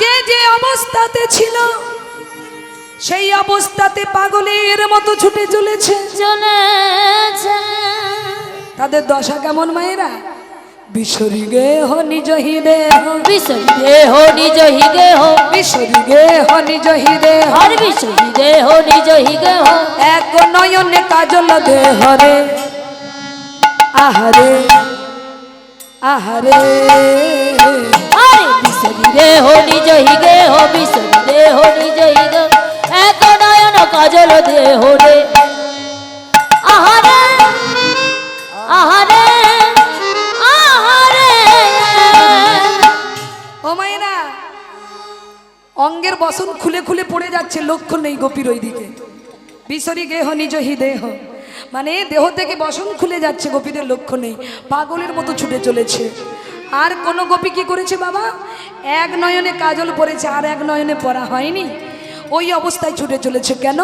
যে যে অবস্থাতে ছিল সেই অবস্থাতে পাগলের মতো ছুটে চলেছে চলেছে তাদের দশা কেমন মায়েরা বিশ্বরি গেহ নিজ দেহ বিশ্বরি দেহ নিজ হি দেহ বিশ্বরি গেহ নিজ দেহ আর বিশ্বরি দেহ নিজ হি দেহ এক নয়নে কাজল দেহরে আহারে আহারে আরে বিশ্বরি দেহ নিজ হি দেহ বিশ্বরি দেহ নিজ হি দেহ এক নয়ন কাজল দেহ রে আহারে আহারে আহারে ও মায়েরা অঙ্গের বসন খুলে খুলে পড়ে যাচ্ছে লক্ষ্য নেই গোপীর ওইদিকে বিশ্বরি গেহ নিজ দেহ মানে দেহ থেকে বসন খুলে যাচ্ছে গোপীদের লক্ষ্য নেই পাগলের মতো ছুটে চলেছে আর কোন গোপী কি করেছে বাবা এক নয়নে কাজল পড়েছে আর এক নয়নে পড়া হয়নি ওই অবস্থায় ছুটে চলেছে কেন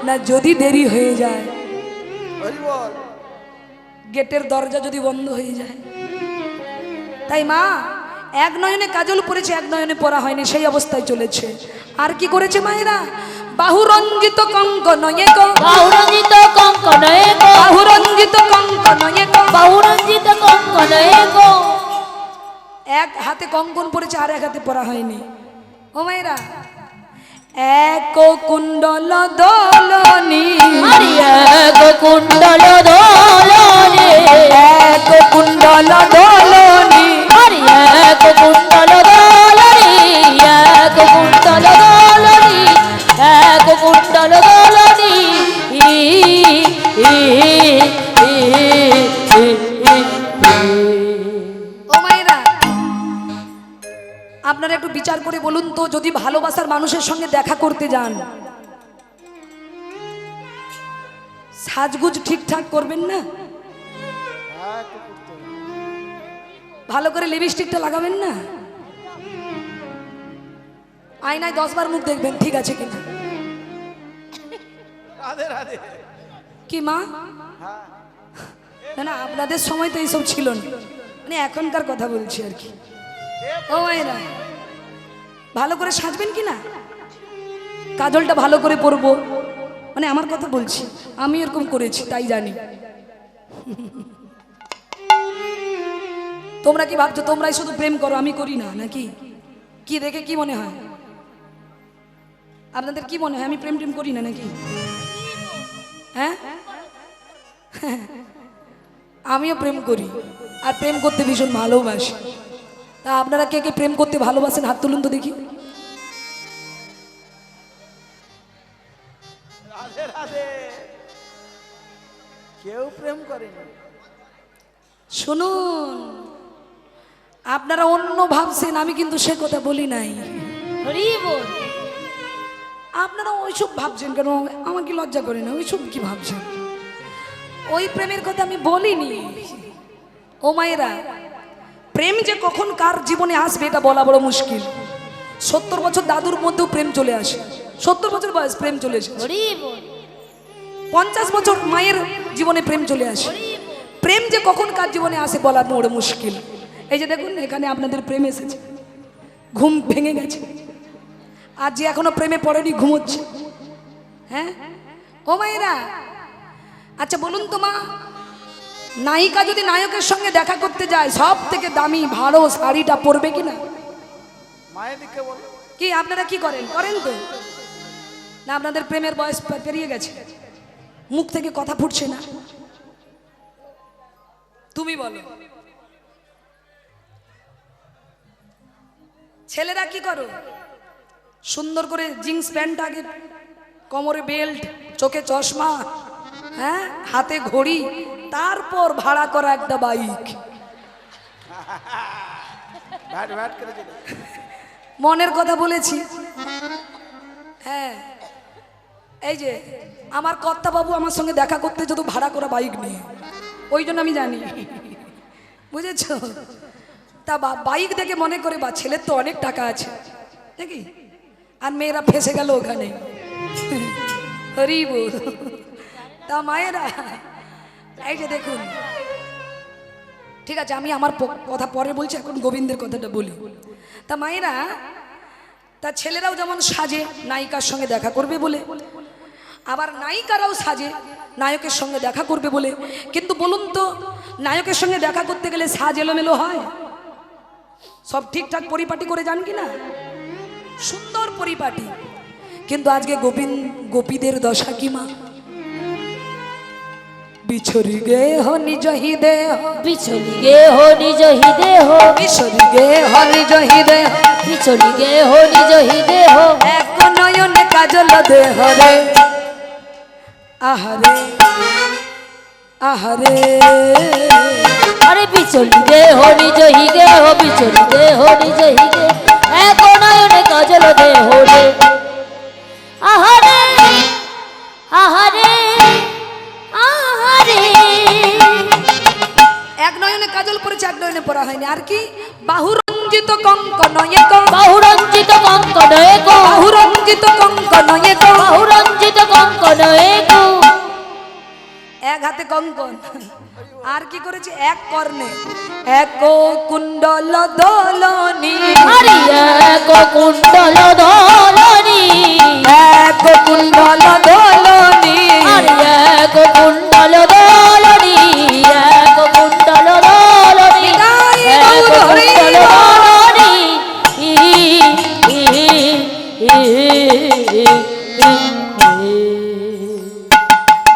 না যদি দেরি হয়ে যায় হরি বল গেটের দরজা যদি বন্ধ হয়ে যায় তাই মা এক নয়নে কাজল পড়েছে এক নয়নে পড়া হয়নি সেই অবস্থায় চলেছে আর কি করেছে মায়েরা বাহুরঞ্জিত কঙ্কন এক বাহুরঞ্জিত কঙ্কন এক বাহুরঞ্জিত কঙ্কন এক বাহুরঞ্জিত কঙ্কন এক এক হাতে কঙ্কন পড়েছে আর এক হাতে পড়া হয়নি ও মায়েরা এক কুণ্ডল দোলনি আরে এক কুণ্ডল দোলনে এক কুণ্ডল দোলনি আরে এক কুণ্ডল দোলনে এক কুণ্ডল দোলনে এক কুণ্ডল দোলনে ও মায়েরা আপনারা একটু বিচার করে বলুন তো যদি ভালোবাসার মানুষের সঙ্গে দেখা করতে যান সাজগুজ ঠিকঠাক করবেন না হ্যাঁ একটু করতে হবে। ভালো করে লিপস্টিকটা লাগাবেন না আয়নায় 10 বার মুখ দেখবেন ঠিক আছে কিনা রাধে রাধে কি মা না না আপনাদের সময় তো এইসব ছিল না মানে এখনকার কথা বলছি আর কি ও মায়েরা ভালো করে সাজবেন কি না কাজলটা ভালো করে পরবো মানে আমার কথা বলছি আমি এরকম করেছি তাই জানি তোমরা কি ভাবছো তোমরাই শুধু প্রেম করো আমি করি না নাকি কি দেখে কি মনে হয় আপনাদের কি মনে হয় আমি প্রেম টেম করি না নাকি হ্যাঁ আমিও প্রেম করি আর প্রেম করতে ভীষণ ভালোবাসি তা আপনারা কে কে প্রেম করতে ভালোবাসেন হাত তুলুন তো দেখি রাধে রাধে কেউ প্রেম করেনি শুনুন আপনারা অন্য ভাবছেন আমি কিন্তু সে কথা বলি নাই হরি বল আপনারা ওইসব ভাবছেন কেন আমাকে লজ্জা করে না ওইসব কি ভাবছেন ওই প্রেমের কথা আমি বলিনি ও মায়েরা প্রেম যে কখন কার জীবনে আসবে এটা বলা বড় মুশকিল 70 বছর দাদুর মধ্যেও প্রেম চলে আসে 70 বছর বয়স প্রেম চলে আসে হরি বল 50 বছর মায়ের জীবনে প্রেম চলে আসে প্রেম যে কখন কার জীবনে আসে বলা বড় মুশকিল এই যে দেখুন এখানে আপনাদের প্রেম এসেছে ঘুম ভেঙে গেছে আর যে এখনো প্রেমে পড়েনি ঘুমোচ্ছে হ্যাঁ ও মায়েরা আচ্ছা বলুন তো মা নায়িকা যদি নায়কের সঙ্গে দেখা করতে যায় সব থেকে দামি ভালো শাড়িটা পরবে কিনা মায়ের দিকে বলো কি আপনারা কি করেন করেন তো না আপনাদের প্রেমের বয়স পেরিয়ে গেছে মুখ থেকে কথা ফুটছে না তুমি বলো ছেলেরা কি করো? সুন্দর করে জিন্স প্যান্ট, আগে কোমরে বেল্ট, চোখে চশমা, হ্যাঁ, হাতে ঘড়ি, তারপর ভাড়া করা একটা বাইক। ভ্যাট ভ্যাট করে চলে। মনের কথা বলেছি। হ্যাঁ, এই যে আমার কর্তাবাবু আমার সঙ্গে দেখা করতে যত ভাড়া করা বাইক নিয়ে, ওই জন্য আমি জানি, বুঝেছ? তা বাইক দেখে মনে করে বা ছেলের তো অনেক টাকা আছে নাকি, আর মেয়েরা ফেসে গেল ওখানে। হরি বল। তা মায়েরা এই যে দেখুন, ঠিক আছে আমি আমার কথা পরে বলছি, এখন গোবিন্দের কথাটা বলি। তা মায়েরা, তা ছেলেরাও যেমন সাজে নায়িকার সঙ্গে দেখা করবে বলে, আবার নায়িকারাও সাজে নায়কের সঙ্গে দেখা করবে বলে। কিন্তু বলুন তো, নায়কের সঙ্গে দেখা করতে গেলে সাজ এলোমেলো হয়? সব ঠিকঠাক পরিপাটি করে যান কি না? সুন্দর পরিপাটি। কিন্তু আজকে গোপীদের দশা কি মা? বিছরি গে হো নিজ হি দেহ, বিচলি গে হো নিজ হি দেহ, বিছরি গে হো নিজ হি দেহ, বিচলি গে হো নিজ হি দেহ, এক নয়নে কাজল দেহ রে, আহারে আহারে। আরে বিচলি গে হো নিজ হি দেহ, বিচলি গে হো নিজ হি দেহ, এক নয়নে কাজল দেহ রে, আহারে আহারে আহারে। এক নয়নে কাজল পড়েছে, এক নয়নে পড়া হয়নি। আর কি? বাহুরঞ্জিত কঙ্কন এক, বাহুরঞ্জিত কঙ্কন এক, বাহুরঞ্জিত কঙ্কন এক, বাহুরঞ্জিত কঙ্কন এক, এক হাতে কঙ্কন। আর কি করেছে? এক কর্ণে এক কুণ্ডল দোলনি, আরে এক কুণ্ডল দোলনি, এক কুণ্ডল দোলনি, আরে এক কুণ্ডল দোলনি, এক কুণ্ডল দোলনি, এক কুণ্ডল দোলনি।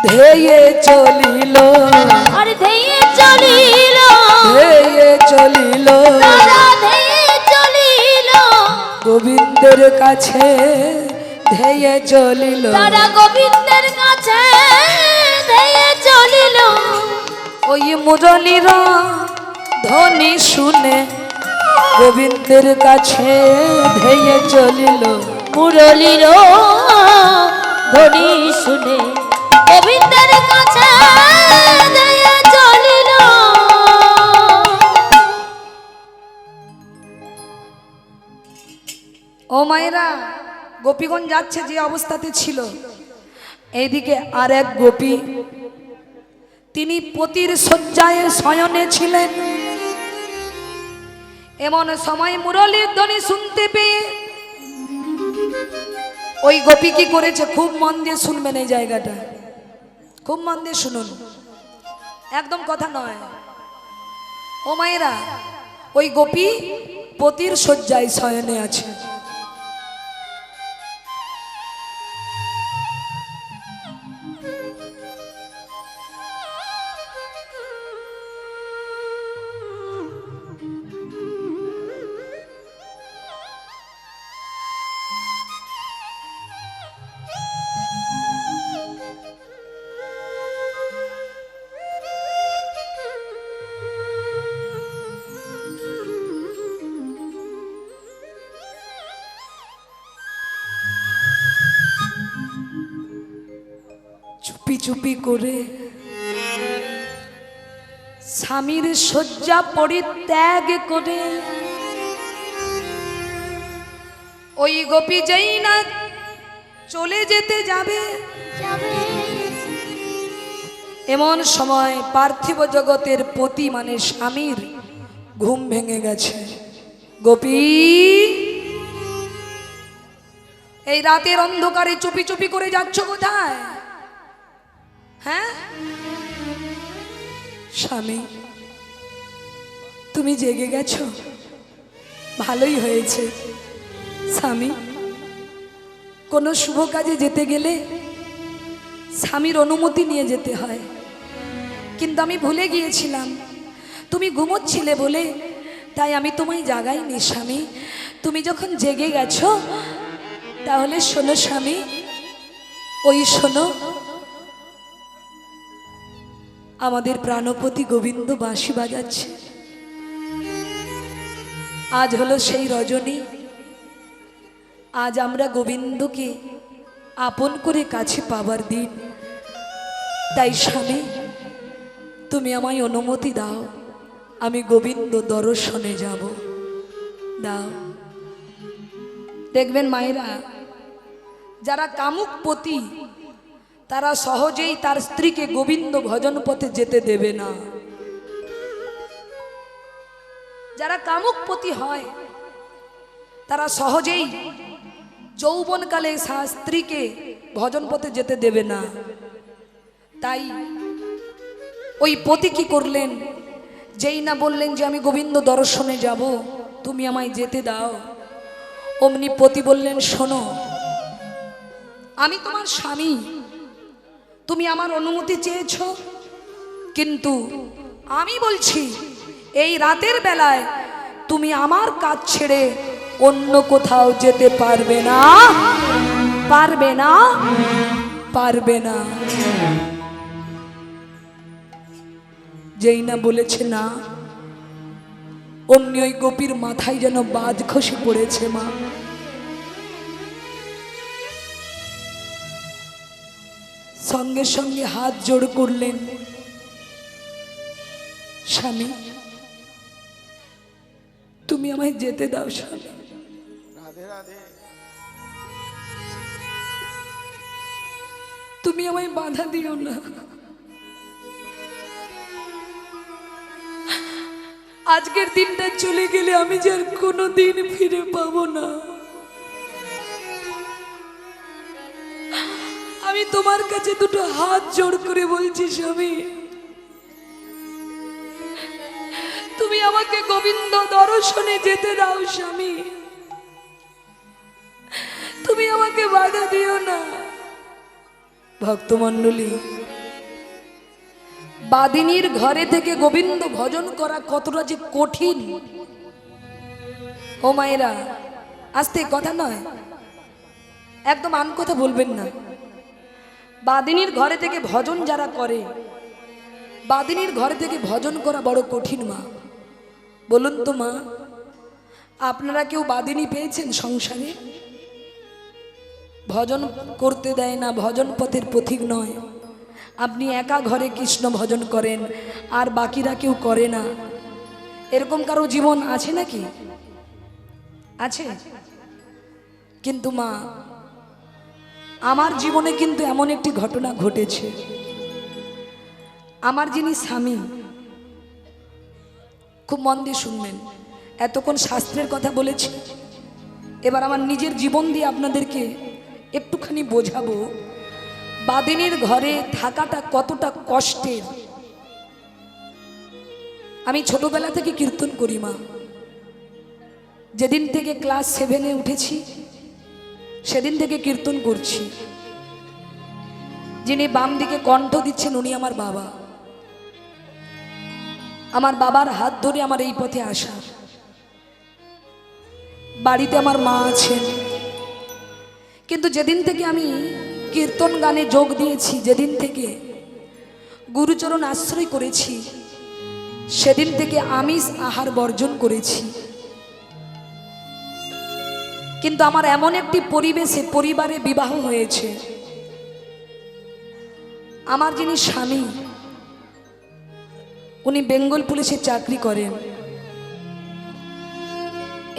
ধেয়ে চলিল, আরে ধেয়ে চলিল, ধেয়ে চলিল তারা ধেয়ে চলিল, গোবিন্দের কাছে, ধেয়ে চলিল। তারা গোবিন্দের কাছে ধেয়ে চলিল। ওই মুরলীর ধ্বনি শুনে গোবিন্দের কাছে ধেয়ে চলিল। মুরলীর ধ্বনি শুনে গোবিন্দের কাছে ধেয়ে চলিল। ও মায়েরা, গোপীগণ যাচ্ছে যে অবস্থাতে ছিল, এইদিকে আর এক গোপী, তিনি পতির শয্যায় শয়নে ছিলেন। এমন সময় মুরলীর ধ্বনি শুনতে পেয়ে ওই গোপী কি করেছে? খুব মন দিয়ে শুনবেন এই জায়গাটা, খুব মন দিয়ে শুনুন, একদম কথা নয়। ও মায়েরা, ওই গোপী পতির শয্যায় শয়নে আছে। চুপি চুপি করে স্বামীর শয্যা পরিত্যাগ করে ওই গোপী যেই না চলে যেতে যাবে, এমন সময় পার্থিব জগতের পতি মানে স্বামীর ঘুম ভেঙে গেছে। গোপী, এই রাতের অন্ধকারে চুপি চুপি করে যাচ্ছ কোথায়? হ্যাঁ স্বামী, তুমি জেগে গেছো, ভালোই হয়েছে। স্বামী, কোনো শুভ কাজে যেতে গেলে স্বামীর অনুমতি নিয়ে যেতে হয়, কিন্তু আমি ভুলে গিয়েছিলাম তুমি ঘুমোচ্ছিলে বলে তাই আমি তোমায় জাগাইনি স্বামী। তুমি যখন জেগে গেছো তাহলে শোনো স্বামী, ওই শোনো, আমাদের প্রাণপতি গোবিন্দ বাঁশি বাজাচ্ছে। আজ হলো সেই রজনী, আজ আমরা গোবিন্দকে আপন করে কাছে পাবার দিন। তাই স্বামী, তুমি আমায় অনুমতি দাও, আমি গোবিন্দ দর্শনে যাব। দাও। দেখবেন মায়েরা, যারা কামুকপতি তারা সহজেই তার স্ত্রীকে গোবিন্দ ভজন পথে যেতে দেবে না। যারা কামুকপতি হয় তারা সহজেই যৌবনকালে স্ত্রীকে ভজন পথে যেতে দেবে না। তাই ওই পতি কি করলেন, যেই না বললেন যে আমি গোবিন্দ দর্শনে যাব, তুমি আমায় যেতে দাও, অমনি পতি বললেন, শোনো, আমি তোমার স্বামী, তুমি আমার অনুমতি চেয়েছ, কিন্তু আমি বলছি এই রাতের বেলায় তুমি আমার কাজ ছেড়ে অন্য কোথাও যেতে পারবে না, পারবে না, পারবে না। যেই না বলেছে না, অমনি ওই গোপীর মাথায় যেন বাজ খসে পড়েছে। মা সঙ্গে সঙ্গে হাত জোড় করলেন, স্বামী তুমি আমায় যেতে দাও স্বামী, রাধে রাধে। তুমি আমায় বাধা দিও না। আজকের দিনটা চলে গেলে আমি যে আর কোনো দিন ফিরে পাবো না। আমি তোমার কাছে দুটো হাত জোড় করে বলছি স্বামী, তুমি আমাকে গোবিন্দ দর্শনে যেতে দাও স্বামী, তুমি আমাকে বাধা দিও না। ভক্তমণ্ডলী, বাদিনীর ঘরে থেকে গোবিন্দ ভজন করা কতটা যে কঠিন। ও মায়েরা, আস্তে কথা নয়, একদম আন কথা বলবেন না। বাদিনীর ঘরে থেকে ভজন যারা করে, বাদিনীর ঘরে থেকে ভজন করা বড় কঠিন। মা বলুন তো মা, আপনারা কেউ বাদিনী পেয়েছেন সংসারে? ভজন করতে দেয় না, ভজন পথের পথিক নয়। আপনি একা ঘরে কৃষ্ণ ভজন করেন আর বাকিরা কেউ করে না, এরকম কারো জীবন আছে নাকি? আছে? কিন্তু মা, আমার জীবনে কিন্তু এমন একটি ঘটনা ঘটেছে। আমার যিনি স্বামী, খুব মন দিয়ে শুনবেন, এতক্ষণ শাস্ত্রের কথা বলেছি, এবার আমার নিজের জীবন দিয়ে আপনাদেরকে একটুখানি বোঝাবো বাদিনীর ঘরে থাকাটা কতটা কষ্টের। আমি ছোটবেলা থেকে কীর্তন করি মা, যেদিন থেকে ক্লাস 7-এ উঠেছি সেদিন থেকে কীর্তন করছি। যিনি বাম দিকে কণ্ঠ দিচ্ছেন উনি আমার বাবা। আমার বাবার হাত ধরে আমার এই পথে আসা। বাড়িতে আমার মা আছেন, কিন্তু যেদিন থেকে আমি কীর্তন গানে যোগ দিয়েছি, যেদিন থেকে গুরুচরণ আশ্রয় করেছি, সেদিন থেকে আমিষ আহার বর্জন করেছি। কিন্তু আমার এমন একটি পরিবেশে, পরিবারে বিবাহ হয়েছে। আমার যিনি স্বামী উনি বেঙ্গল পুলিশে চাকরি করেন।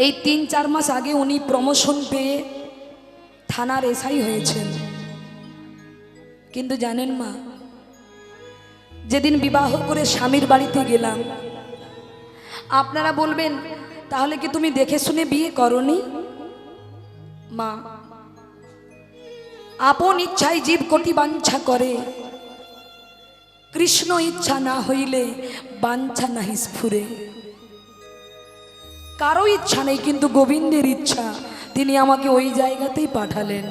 এই 3-4 মাস আগে উনি প্রমোশন পেয়ে থানার এসআই হয়েছেন। কিন্তু জানেন মা, যেদিন বিবাহ করে স্বামীর বাড়িতে গেলাম, আপনারা বলবেন তাহলে কি তুমি দেখে শুনে বিয়ে করনি? মা, আপন ইচ্ছায় জীব কোটি বাঞ্ছা করে, কৃষ্ণ ইচ্ছা না হইলে বাঞ্ছা নাহি স্ফুরে। কারো ইচ্ছা নেই, কিন্তু গোবিন্দের ইচ্ছা, তিনি আমাকে ওই জায়গাতেই পাঠালেন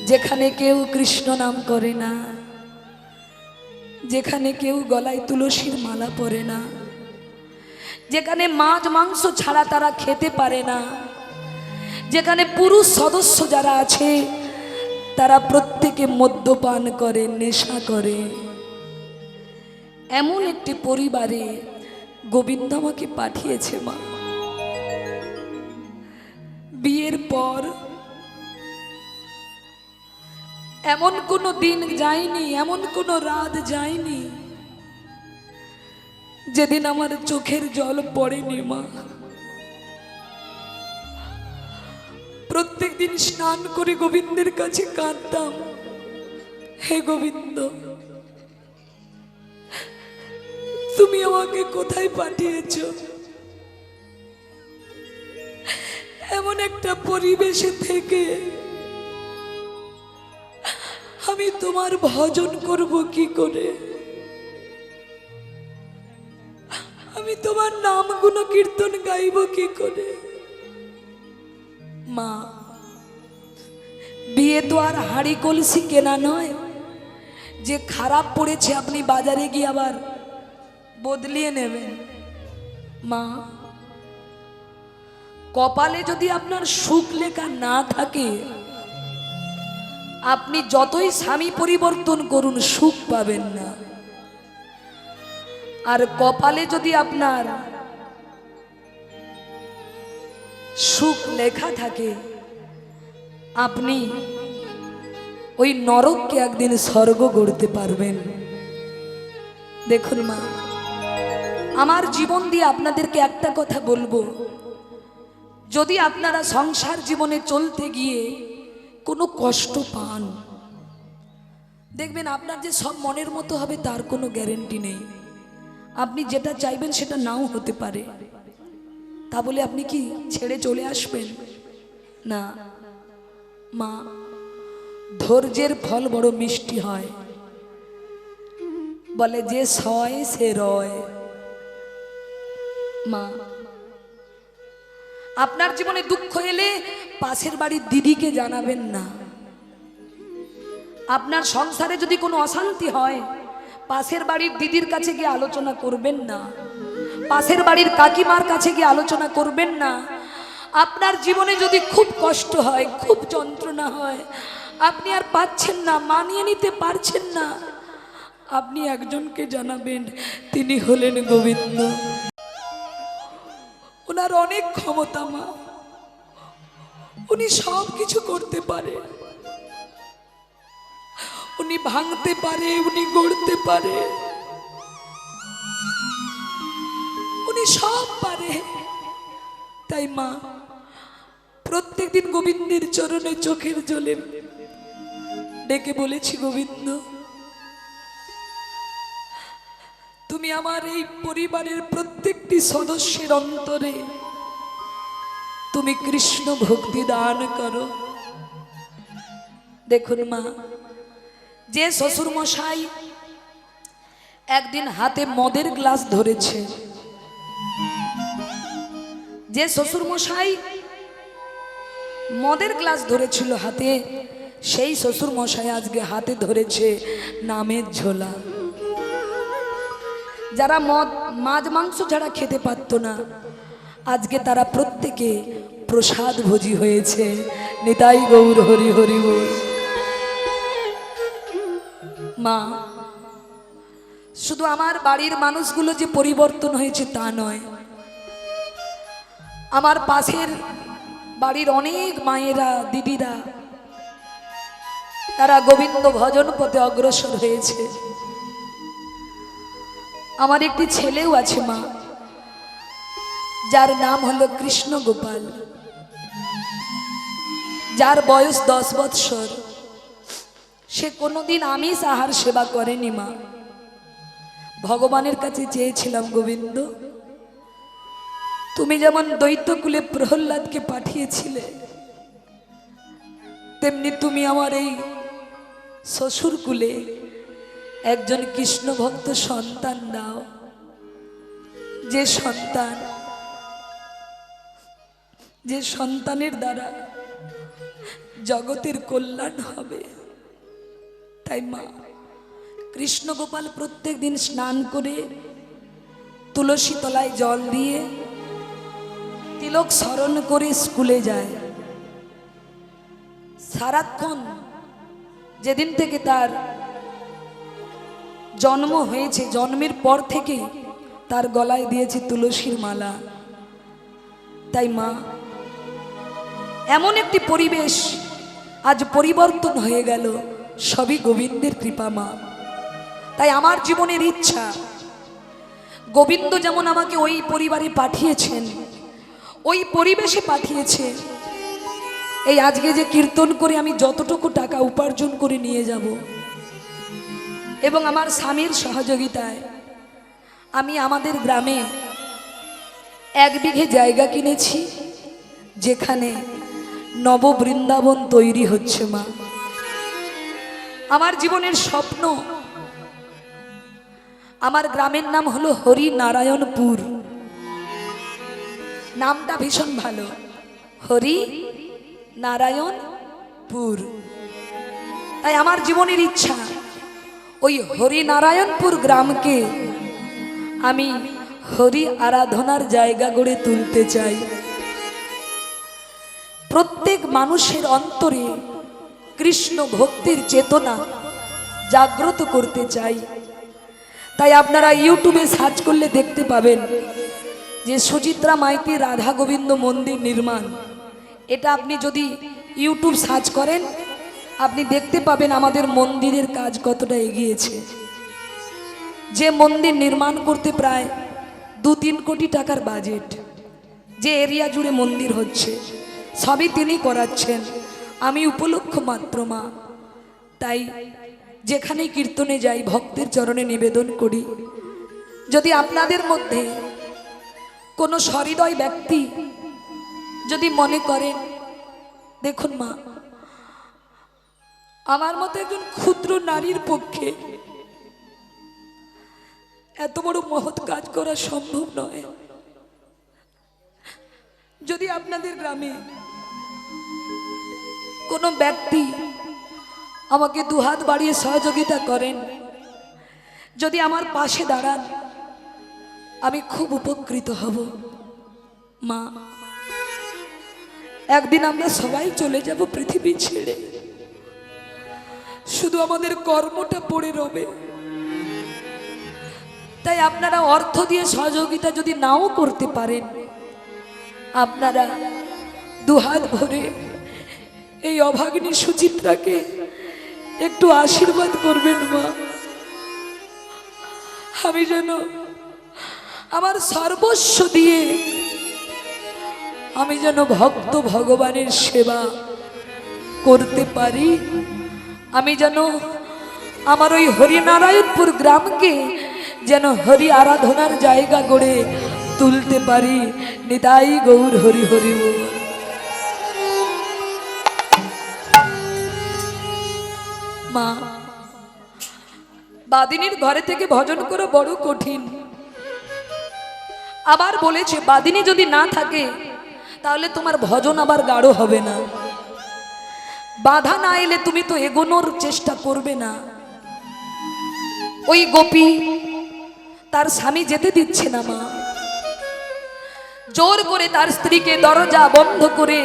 যেখানে কেউ কৃষ্ণ নাম করে না, যেখানে কেউ গলায় তুলসীর মালা পরে না, যেখানে মাছ মাংস ছাড়া তারা খেতে পারে না, যেখানে পুরুষ সদস্য যারা আছে তারা প্রত্যেকে মদ্যপান করে, নেশা করে, এমন একটি পরিবারে গোবিন্দ আমাকে পাঠিয়েছে মা। বিয়ের পর এমন কোনো দিন যায়নি, এমন কোনো রাত যায়নি যেদিন আমার চোখের জল পড়েনি মা। প্রত্যেক দিন স্নান করে গোবিন্দের কাছে কাঁদতাম, হে গোবিন্দ তুমি আমাকে কোথায় পাঠিয়েছ? এমন একটা পরিবেশে থেকে আমি তোমার ভজন করব কি করে? আমি তোমার নাম গুণ কীর্তন গাইব কি করে? মা, বিয়ে তো আর হাঁড়ি কলসি কেনা নয় যে খারাপ পড়েছে আপনি বাজারে গিয়ে আবার বদলিয়ে নেবেন। মা, কপালে যদি আপনার সুখ লেখা না থাকে, আপনি যতই স্বামী পরিবর্তন করুন সুখ পাবেন না। আর কপালে যদি আপনার সুখ লেখা থাকে, আপনি ওই নরককে একদিন স্বর্গ গড়তে পারবেন। দেখুন মা, আমার জীবন দিয়ে আপনাদেরকে একটা কথা বলবো, যদি আপনারা সংসার জীবনে চলতে গিয়ে কোনো কষ্ট পান, দেখবেন আপনার যে সব মনের মতো হবে তার কোনো গ্যারেন্টি নেই। আপনি যেটা চাইবেন সেটা নাও হতে পারে। তা বলে আপনি কি ছেড়ে চলে আসবেন? না মা, ধৈর্যের ফল বড় মিষ্টি হয়, বলে যে সয় সে রয়। মা, আপনার জীবনে দুঃখ এলে পাশের বাড়ির দিদিকে জানাবেন না। আপনার সংসারে যদি কোনো অশান্তি হয়, পাশের বাড়ির দিদির কাছে গিয়ে আলোচনা করবেন না, পাশের বাড়ির কাকিমার কাছে গিয়ে আলোচনা করবেন না। আপনার জীবনে যদি খুব কষ্ট হয়, খুব যন্ত্রণা হয়, আপনি আর পাচ্ছেন না, মানিয়ে নিতে পারছেন না, আপনি একজনকে জানাবেন, তিনি হলেন গোবিন্দ। ওনার অনেক ক্ষমতা মা, উনি সব কিছু করতে পারে, উনি ভাঙতে পারে, উনি গড়তে পারে, উনি সব পারে। তাই মা, প্রত্যেকদিন গোবিন্দের চরণে চোখের জলে ডেকে বলেছি, গোবিন্দ তুমি আমার এই পরিবারের প্রত্যেকটি সদস্যের অন্তরে তুমি কৃষ্ণ ভক্তি দান করো। দেখুন মা, যে শ্বশুর মশাই একদিন হাতে মদের গ্লাস ধরেছে, যে শ্বশুর মশাই মদের গ্লাস ধরেছিল হাতে, সেই শ্বশুর মশাই আজকে হাতে ধরেছে নামের ঝোলা। যারা মদ মাছ মাংস ছাড়া খেতে পারত না, আজকে তারা প্রত্যেকে প্রসাদ ভোজি হয়েছে। নিতাই গৌর হরি হরি বল। মা, শুধু আমার বাড়ির মানুষগুলো যে পরিবর্তন হয়েছে তা নয়, আমার পাশের বাড়ির অনেক মায়েরা, দিদিরা, তারা গোবিন্দ ভজন পথে অগ্রসর হয়েছে। আমার একটি ছেলেও আছে মা, যার নাম হলো কৃষ্ণ গোপাল, যার বয়স 10 বৎসর। সে কোনোদিন আমিষ আহার সেবা করেনি মা। ভগবানের কাছে চেয়েছিলাম, গোবিন্দ তুমি যেমন দৈত্যকুলে প্রহ্লাদকে পাঠিয়েছিলে, তেমনি তুমি আমার এই শ্বশুর কুলে একজন কৃষ্ণ ভক্ত সন্তান দাও, যে সন্তানের দ্বারা জগতের কল্যাণ হবে। তাই মা, কৃষ্ণগোপাল প্রত্যেক দিন স্নান করে তুলসী তলায় জল দিয়ে তিলক স্মরণ করে স্কুলে যায়। সারাক্ষণ যেদিন থেকে তার জন্ম হয়েছে, জন্মের পর থেকেই তার গলায় দিয়েছে তুলসীর মালা। তাই মা, এমন একটি পরিবেশ আজ পরিবর্তন হয়ে গেল, সবই গোবিন্দের কৃপা মা। তাই আমার জীবনের ইচ্ছা, গোবিন্দ যেমন আমাকে ওই পরিবারে পাঠিয়েছেন, ওই পরিবেশে পাঠিয়েছে, এই আজকে যে কীর্তন করে আমি যতটুকু টাকা উপার্জন করে নিয়ে যাব এবং আমার স্বামীর সহযোগিতায় আমি আমাদের গ্রামে 1 বিঘে জায়গা কিনেছি, যেখানে নব বৃন্দাবন তৈরি হচ্ছে মা। আমার জীবনের স্বপ্ন, আমার গ্রামের নাম হলো হরিনারায়ণপুর। নামটা ভীষণ ভালো, হরিনারায়ণপুর। তাই আমার জীবনের ইচ্ছা ওই হরিনারায়ণপুর গ্রামকে আমি হরি আরাধনার জায়গা গড়ে তুলতে চাই। প্রত্যেক মানুষের অন্তরে কৃষ্ণ ভক্তির চেতনা জাগ্রত করতে চাই। তাই আপনারা ইউটিউবে সার্চ করলে দেখতে পাবেন যে সুচিত্রা মাইতি রাধা গোবিন্দ মন্দির নির্মাণ। এটা আপনি যদি ইউটিউব সার্চ করেন, আপনি দেখতে পাবেন আমাদের মন্দিরের কাজ কতটা এগিয়েছে। যে মন্দির নির্মাণ করতে প্রায় 2-3 কোটি টাকার বাজেট, যে এরিয়া জুড়ে মন্দির হচ্ছে, সবই তিনি করাচ্ছেন, আমি উপলক্ষ মাত্র মা। তাই যেখানেই কীর্তনে যাই ভক্তের চরণে নিবেদন করি, যদি আপনাদের মধ্যে কোনো সহৃদয় ব্যক্তি যদি মনে করেন, দেখুন মা, আমার মতো একজন ক্ষুদ্র নারীর পক্ষে এত বড় মহৎ কাজ করা সম্ভব নয়। যদি আপনাদের গ্রামে কোনো ব্যক্তি আমাকে দুহাত বাড়িয়ে সহযোগিতা করেন, যদি আমার পাশে দাঁড়ান, আমি খুব উপকৃত হব মা। একদিন আমরা সবাই চলে যাব পৃথিবী ছেড়ে, শুধু আমাদের কর্মটা পড়ে রবে। তাই আপনারা অর্থ দিয়ে সহযোগিতা যদি নাও করতে পারেন, আপনারা দুহাত ভরে এই অভাগিনী সুচিত্রাকে একটু আশীর্বাদ করবেন মা। আমি যেন আমার সর্বস্ব দিয়ে আমি যেন ভক্ত ভগবানের সেবা করতে পারি, আমি যেন আমার ওই হরিনারায়ণপুর গ্রামকে যেন হরি আরাধনার জায়গা গড়ে তুলতে পারি। নিতাই গৌর হরি হরি বল। মা, বাদিনীর ঘরে থেকে ভজন করা বড় কঠিন। আবার বলেছে বাদিনী যদি না থাকে তাহলে তোমার ভজন আবার গাঢ় হবে না। বাধা না এলে তুমি তো এগোনোর চেষ্টা করবে না। ওই গোপী তার স্বামী যেতে দিচ্ছে না মা, জোর করে তার স্ত্রীকে দরজা বন্ধ করে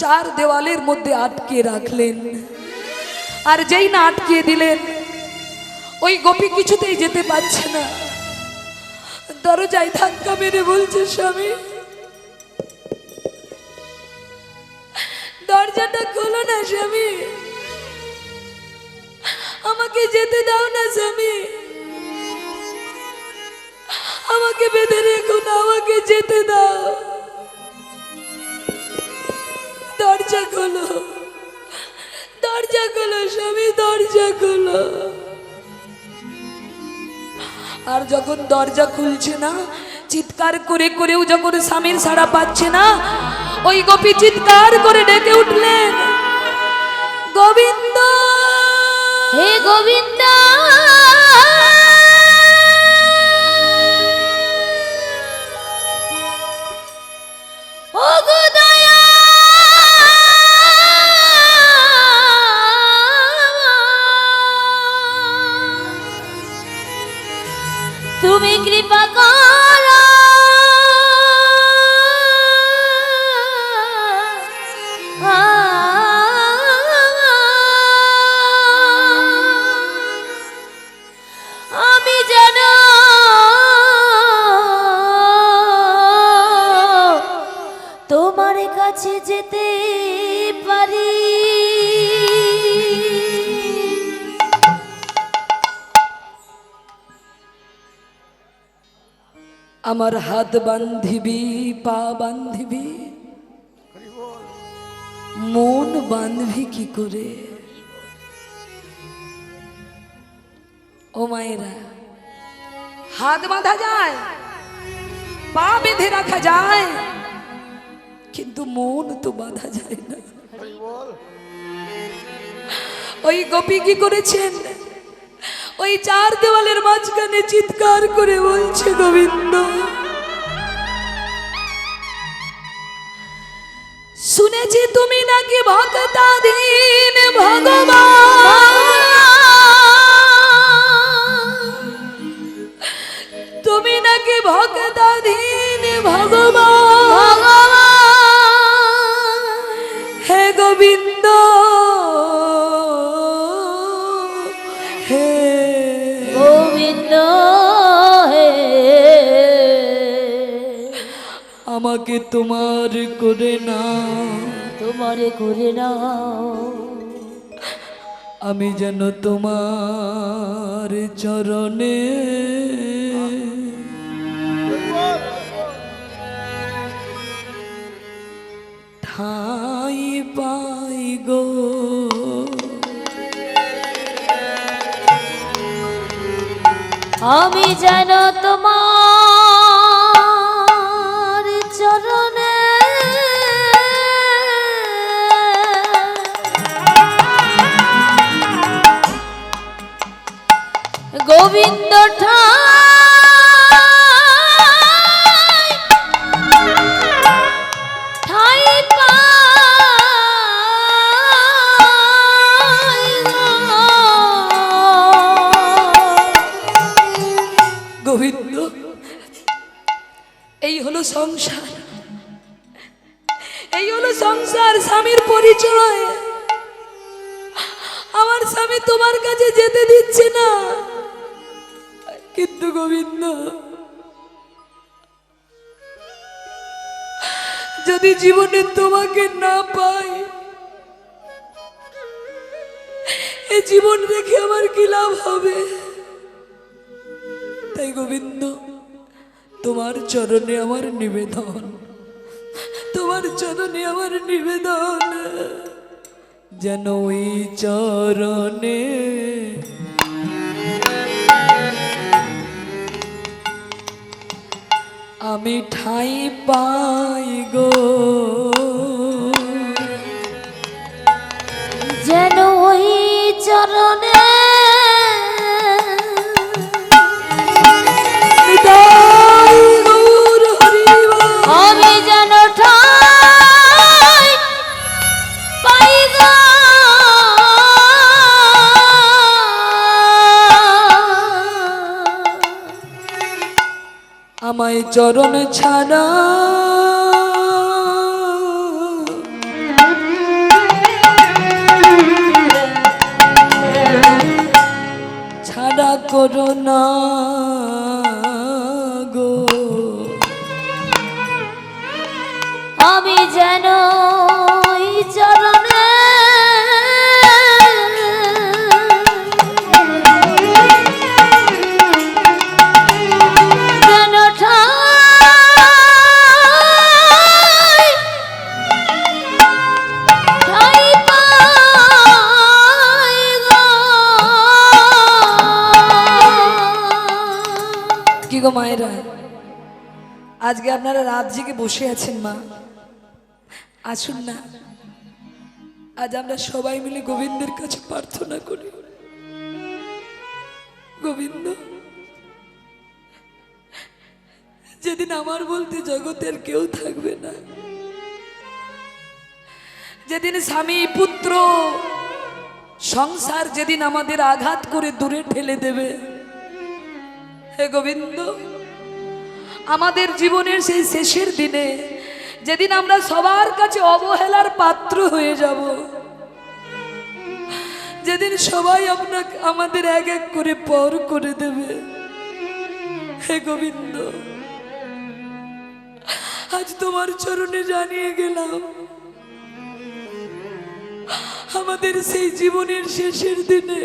4 দেওয়ালের মধ্যে আটকে রাখলেন। আর যেই না আটকে দিলেন, ওই গোপী কিছুতেই যেতে পারছে না। দরজায় ধাক্কা মেরে বলছে, স্বামী দরজাটা খোলো না স্বামী, আমাকে যেতে দাও না স্বামী, আমাকে বেঁধে রেখো না, আমাকে যেতে দাও, দরজা খোলো, দরজা খোলো স্বামী, দরজা খোলো। আর যখন দরজা খুলছে না, চিৎকার করে করেও যখন স্বামীর সাড়া পাচ্ছে না, ওই গোপী চিৎকার করে ডেকে উঠলেন, গোবিন্দ, হে গোবিন্দ, ও গো দয়া, তুমি কৃপা করো আমি যেন তোমার কাছে যেতে পারি। আমার হাত বান্ধিবি, পা বান্ধিবি, হরি বল। মন বাঁধবি কি করে? ও মায়েরা, হাত বাঁধা যায়, পা বেঁধে রাখা যায়, কিন্তু মন তো বাঁধা যায় না। হরি বল। ওই গোপী কি করেছেন? ওই চার দেওয়ালের মাঝখানে চিৎকার করে বলছে, গোবিন্দ শুনেছি তুমি নাকি ভক্তাধীন ভগবান, তুমি নাকি ভক্তাধীন ভগবান, হে গোবিন্দ হে গোবিন্দ হে, আমাকে তোমার করে নাও, তোমারে করে নাও, আমি যেন তোমার চরণে ঠাই পাই গো। আমি যেন তোমার চরণে গোবিন্দ ঠাই ঠাই পাই গো। গোবিন্দ, এই হলো সংসার, এই হলো সংসার, স্বামীর পরিচয়। আমার স্বামী তোমার কাছে যেতে দিচ্ছে না, কিন্তু গোবিন্দ যদি জীবনে তোমাকে না পাই, এ জীবন রেখে আমার কি লাভ হবে? তাই গোবিন্দ, তোমার চরণে আমার নিবেদন, তোমার চরণে আমার নিবেদন, যেন ওই চরণে আমি ঠাই পাই গো, যেন ওই চরণে নিতাই গৌর হরি বল। আমি যেন ঠাই পাই গো। আমায় চরণ ছাড়া ছাড়া করো না গো, আমি যেন ওই চরণে যেন ঠাই ঠাই পাই গো। কি গো মায়েরা, আজকে আপনারা রাত জেগে বসে আছেন, মা আসুন না, আজ আমরা সবাই মিলে গোবিন্দের কাছে প্রার্থনা করি। গোবিন্দ, যেদিন আমার বলতে জগতের কেউ থাকবে না, যেদিন স্বামী পুত্র সংসার যেদিন আমাদের আঘাত করে দূরে ঠেলে দেবে, হে গোবিন্দ, আমাদের জীবনের সেই শেষের দিনে যেদিন আমরা সবার কাছে অবহেলার পাত্র হয়ে যাব, যেদিন সবাই আপনাকে আমাদের এক এক করে পর করে দেবে, হে গোবিন্দ, আজ তোমার চরণে জানিয়ে গেলাম আমাদের সেই জীবনের শেষের দিনে,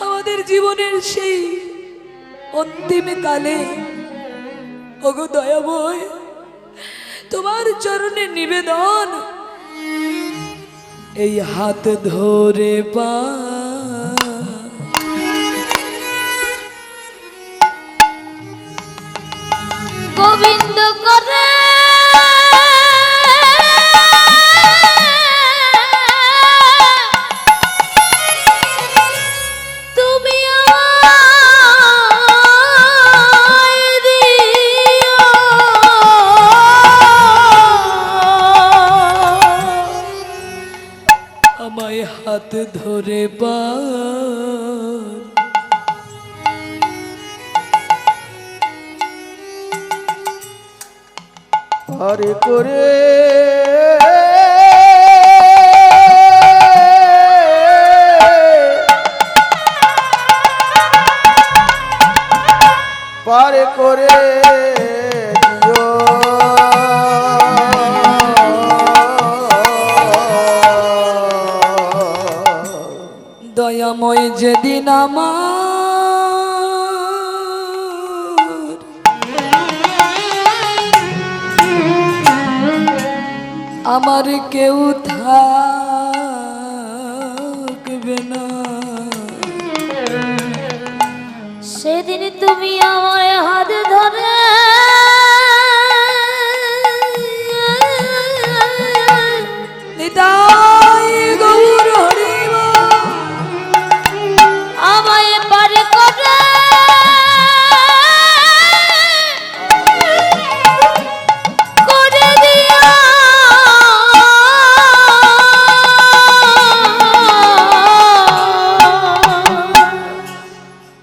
আমাদের জীবনের সেই অন্তিম কালে, ওগো দয়াময়, তোমার চরণে নিবেদন, এই হাত ধরে পা গোবিন্দ করে তুমি আমায় দিও, আমায় হাত ধরে পা হরে করে পারে করে দিও। দয়াময় যেদিন আমার কেউ থাকবে না, সেদিন তুমি আমায় হাত ধরে নিতাই গৌর হরি বল, আমায় পারে করে করে দিও।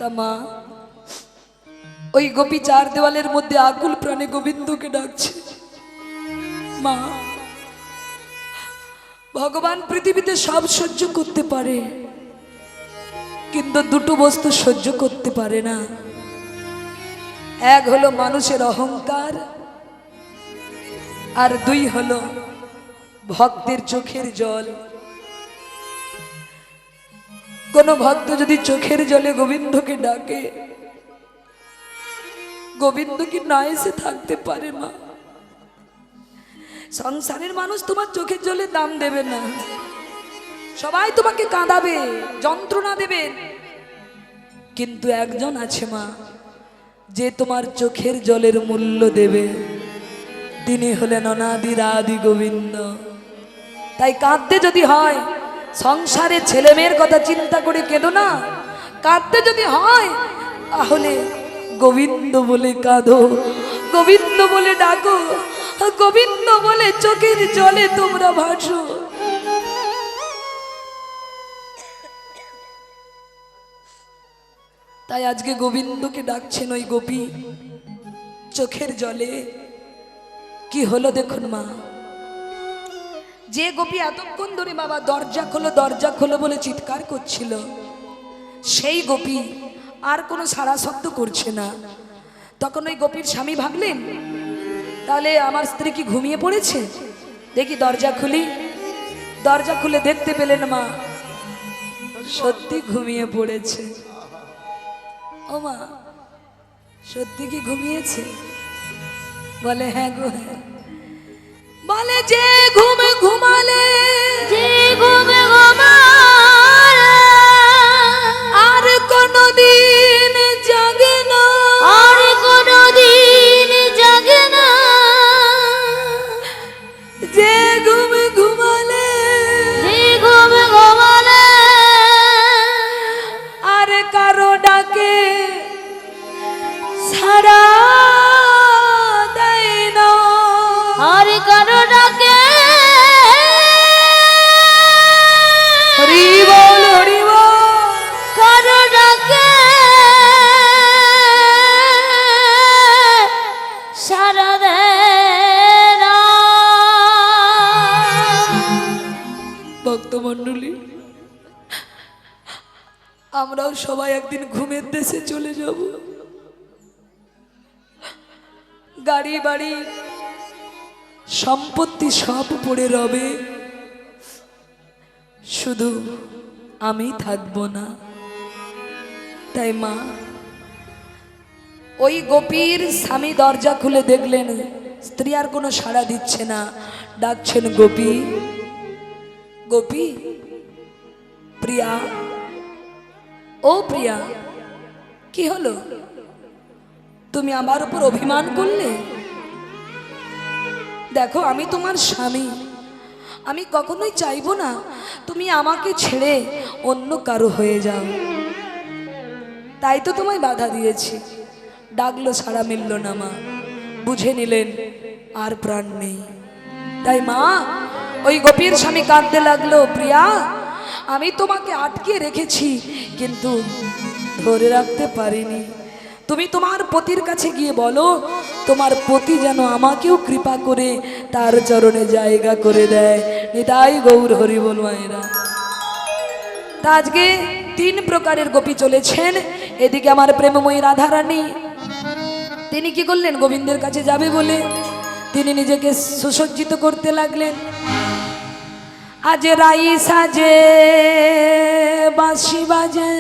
তা মা, ওই গোপী চার দেওয়ালের মধ্যে আকুল প্রাণে গোবিন্দকে ডাকছে। মা, ভগবান পৃথিবীতে সব সহ্য করতে পারে, কিন্তু দুটো বস্তু সহ্য করতে পারে না। এক হলো মানুষের অহংকার, আর দুই হলো ভক্তের চোখের জল। কোন ভক্ত যদি চোখের জলে গোবিন্দকে ডাকে, গোবিন্দ কি না এসে থাকতে পারে? মা, সংসারের মানুষ তোমার চোখের জলে দাম দেবে না, সবাই তোমাকে কাঁদাবে, যন্ত্রণা দেবে, কিন্তু একজন আছে মা, যে তোমার চোখের জলের মূল্য দেবে, তিনি হলেন অনাদির আদি গোবিন্দ। তাই কাঁদতে যদি হয়, সংসারে ছেলে মেয়ের কথা চিন্তা করে কেঁদো না। কাঁদতে যদি হয়, তাহলে গোবিন্দ বলে কাঁদো, গোবিন্দ বলে ডাকো, গোবিন্দ বলে চোখের জলে তোমরা ভাসো। তাই আজকে গোবিন্দকে ডাকছেন ওই গোপী চোখের জলে। কি হলো দেখুন মা, যে গোপী এতক্ষণ ধরে বাবা দরজা খোলো দরজা খোলো বলে চিৎকার করছিল, সেই গোপী আর কোনো সাড়া শব্দ করছে না। তখন ওই গোপীর স্বামী ভাবলেন, তাহলে আমার স্ত্রী কি ঘুমিয়ে পড়েছে, দেখি দরজা খুলি। দরজা খুলে দেখতে পেলেন মা সত্যি ঘুমিয়ে পড়েছে। ও মা, সত্যি কি ঘুমিয়েছে? বলে হ্যাঁ গো হ্যাঁ। বলে যে ঘুমে ঘুমালে, যে ঘুমে ঘুমালে আর কোনদিন জাগে না, আর কোনদিন জাগে না, যে ঘুমে ঘুমালে, যে ঘুমে ঘুমালে আর কারো ডাকে সারা দেয় না, আর কারো ডাকে একদিন ঘুমের দেশে চলে যাব। গাড়ি বাড়ি সম্পত্তি সব পড়ে রবে, শুধু আমি থাকবো না। তাই মা, ওই গোপীর স্বামী দরজা খুলে দেখলেন স্ত্রী আর কোনো সাড়া দিচ্ছে না। ডাকছেন, গোপী, গোপী, প্রিয়া, ও প্রিয়া, কি হলো? তুমি আমার উপর অভিমান করলে? দেখো, আমি তোমার স্বামী, আমি কখনোই চাইবো না তুমি আমাকে ছেড়ে অন্য কারো হয়ে যাও। তাই তো তোমায় বাধা দিয়েছি। ডাকলো, সাড়া মিলল না মা। বুঝে নিলেন আর প্রাণ নেই। তাই মা, ওই গোপীর স্বামী কাঁদতে লাগলো, প্রিয়া, আমি তোমাকে আটকে রেখেছি কিন্তু ধরে রাখতে পারিনি। তুমি তোমার পতির কাছে গিয়ে বলো, তোমার পতি যেন আমাকেও কৃপা করে তার চরণে জায়গা করে দেয়। নিতাই গৌর হরি বল মায়েরা। তা আজকে 3 প্রকারের গোপী চলেছেন। এদিকে আমার প্রেমময়ী রাধারানী, তিনি কি করলেন? গোবিন্দের কাছে যাবে বলে তিনি নিজেকে সুসজ্জিত করতে লাগলেন। আজ রাই সাজে বাঁশি বাজে,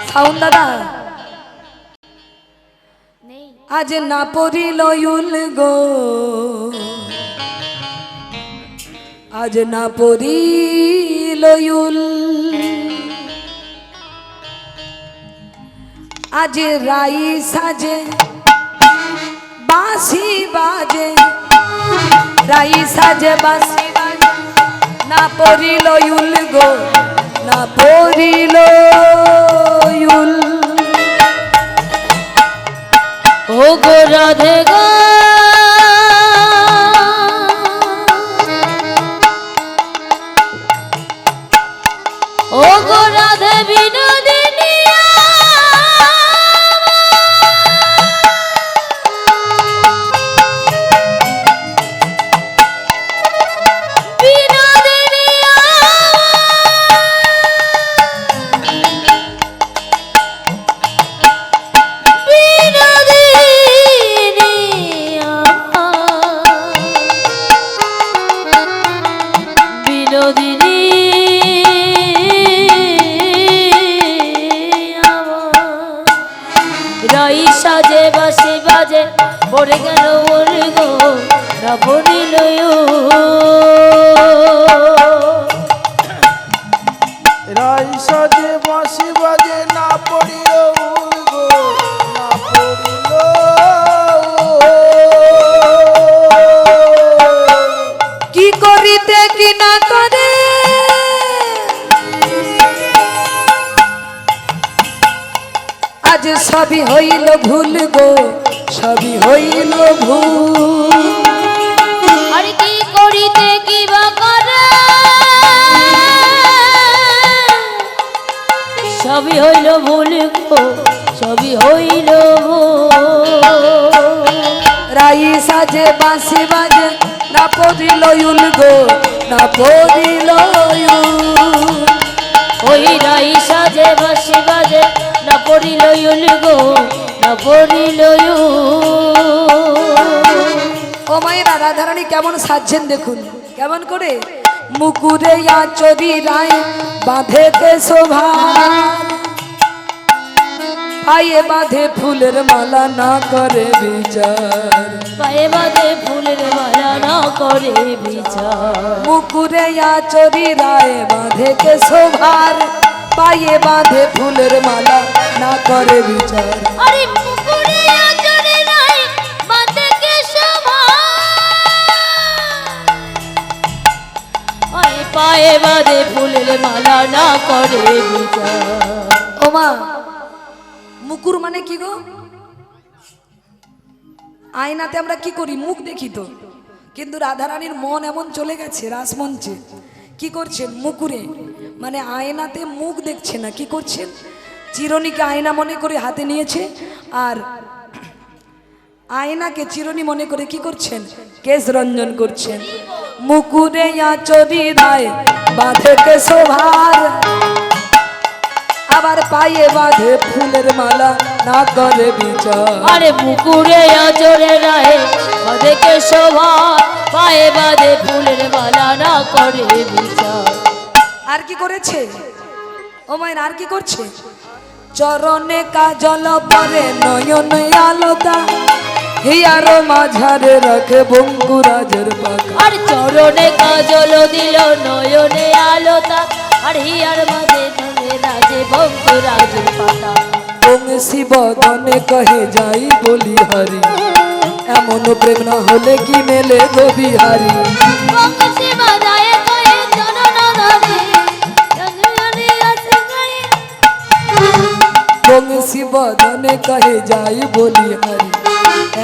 সাউন্ড দাদা, নেই। আজ না পড়িল ইউল গো, আজ না পড়িল ইউল, আজ রাই সাজে বাঁশি বাজে, রাই সাজে বাঁশি বাজে, না পড়িল ইউল গো, না পড়িল ইউল। ও গো রাধে গো, ও গো রাধে বিনোদিনী, বিনোদিনী বিনোদিনী রাই সাজে বাঁশি বাজে, পড়ে গেল ওর গো, না পড়িল রাই সাজে বাঁশি বাজে, না পড়িল উল গো, না পড়িল। কি করিতে কি না করে, আজ সবই হইল ভুল গো, সবই হইল ভুল। আর কি করিতে কি বা করে, সবই হইল ভুল গো, সবই হইল ভুল। রাই সাজে বাঁশি বাজে, না পড়িল ইউল গো, না পড়িল ইউল। ওই রাই সাজে বাঁশি বাজে, না পড়িল ইউল গো, না পড়িল ও মায়েরা, রাধারানী কেমন সাজছেন দেখুন, কেমন করে। মুকুরে আচরি রায় বাঁধেতে শোভা, পায়ে বাঁধে ফুলের মালা, না করে বিচার। পায়ে বাঁধে ফুলের মালা, না করে বিচার। মুকুরে আচরি রায় বাঁধেতে শোভার, পায়ে বাঁধে ফুলের মালা, না করে বিচার। আরে মুকুরে আঁচলে নাই বাঁধে কে শোভা, আরে পায়ে বাঁধে ফুলের মালা, না করে বিচার। ও মা, মুকুর মানে কি গো? আয়নাতে আমরা কি করি? মুখ দেখি তো। কিন্তু রাধারানীর মন এমন চলে গেছে রাসমঞ্চে, কি করছেন? মুকুরে মানে আয়নাতে মুখ দেখছে না, কি করছেন? চিরুনিকে আয়না মনে করে হাতে নিয়েছে, আর আয়নাকে চিরুনি মনে করে কি করছেন? কেশ রঞ্জন করছেন। মুকুরে আচরি রায় বাঁধে কে শোভার, আবার পায়ে বাঁধে ফুলের মালা না করে বিচার। আরে মুকুরে আচরে রাহে দেখে শোভা, পায়ে বাঁধে ফুলের মালা না করে বিচার। আর কি করেছে ও মায়ের, আর কি করছে? চরণে কাজল পরে নয়নে আলোতা, হিয়ার মাঝারে রাখে বঙ্কুরাজের পাখা। আর চরণে কাজল দিল নয়নে আলোতা, আর হিয়ার মাঝে ধরে রাজে বঙ্কুরাজের পাতা। বংশী বদনে কহে যাই বলি হারি, এমন প্রেম না হলে কি মেলে গো বিহারি। বংশী বাজায় কয়ে চরণ ধরে রজনী আছে গায়ে। বংশী বদনে কহে যাই বলি হারি,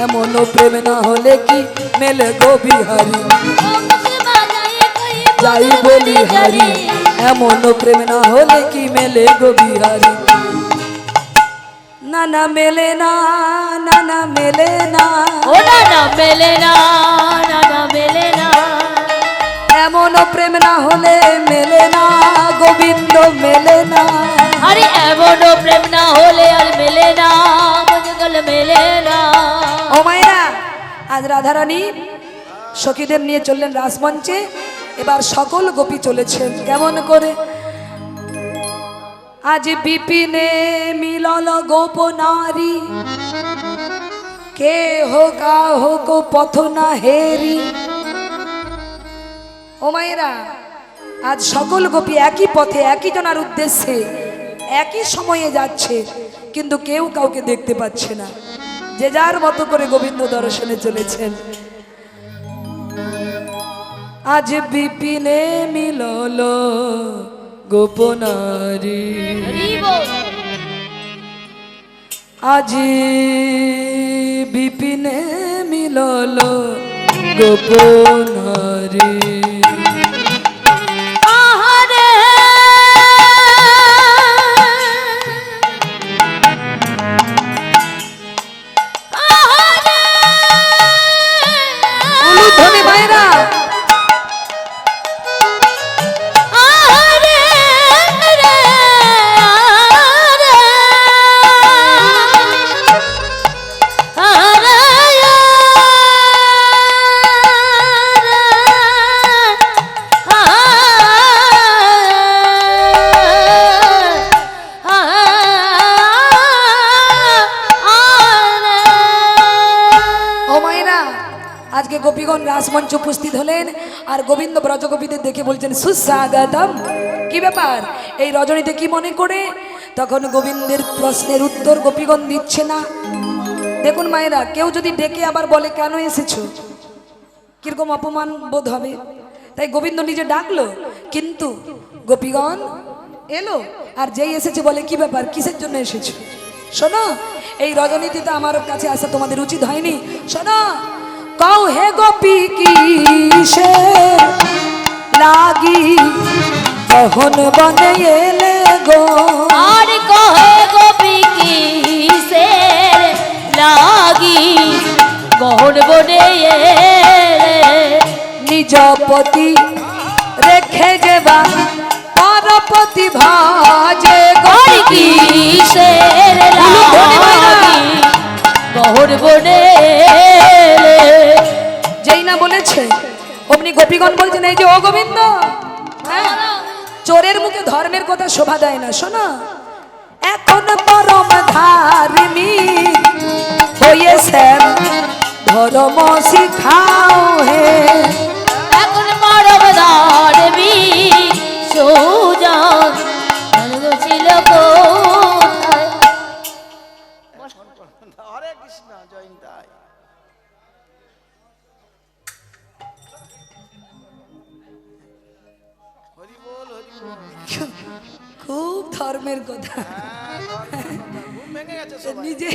এমন প্রেম না হলে কি মেলে গো বিহারি। বংশী বাজায় কয়ে যাই বলি হারি, এমন প্রেম না হলে কি মেলে গো বিহারি। না না মেলে না, না না মেলে না, ও না না মেলে না, না না মেলে না। এমন প্রেম না হলে মেলে না, গোবিন্দ মেলে না। আরে এমন প্রেম না হলে আর মেলে না, মজগল মেলে না। ও মায়েরা, আজ রাধারানী সখীদের নিয়ে চললেন রাসমঞ্চে। এবার সকল গোপী চলেছেন কেমন করে? আজ বিপিনে মিলল গোপ নারী, কে হোকা হোক পথ না হেরি। ও মায়েরা, আজ সকল গোপী একই পথে একই জনার উদ্দেশ্যে একই সময়ে যাচ্ছে, কিন্তু কেউ কাউকে দেখতে পাচ্ছে না, যে যার মতো করে গোবিন্দ দর্শনে চলেছেন। আজ বিপিনে মিলল গোপনারী, আজ বিপিনে মিলল গোপনারী। আহারে উলুধ্বনি মায়েরা, আহারে রে আহারে ও মায়েরা, আজকে গোপীগণ রাসমঞ্চ উপস্থিত হলেন, আর গোবিন্দ ব্রজগোপীদের দেখে বলছেন সুস্বাগতম। কি ব্যাপার, এই রজনীতে কি মনে করে? তখন গোবিন্দের প্রশ্নের উত্তর গোপীগণ দিচ্ছে না। দেখুন মায়েরা, কেউ যদি ডেকে আবার বলে কেন এসেছো, কিরকম অপমান বোধ হবে। তাই গোবিন্দ নিজে ডাকলো, কিন্তু গোপীগণ এলো, আর যেই এসেছে বলে কি ব্যাপার, কিসের জন্য এসেছো? শোনো, এই রজনীতে তো আমার কাছে আসা তোমাদের উচিত হয়নি। শোনো, কও হে গোপী কিসে লাগি, কখন বনে এলে গো। আর কহে গোপী কিসের লাগি, গহন বনে এলে। নিজ পতি রেখে যেবা পরপতি ভাজে আর গোপী কিসের লাগি, গহন বনে এলে। যেই না বলেছে অমনি গোপীগণ বলছেন এই যে ও গোবিন্দ, হ্যাঁ, চোরের মুখে ধর্মের কথা শোভা দেয় না। শোনো, এখন পরম ধার্মিক হয়ে শ্যাম ধর্ম শিখাও হে। এখন পরম ধার্মিক সুজন ছিল কোথায়। হরে কৃষ্ণ জয়ন্তায়। হরি বল হরি বল। খুব ধর্মের কথা, ঘুম ভেঙে গেছে সবাই। নিজে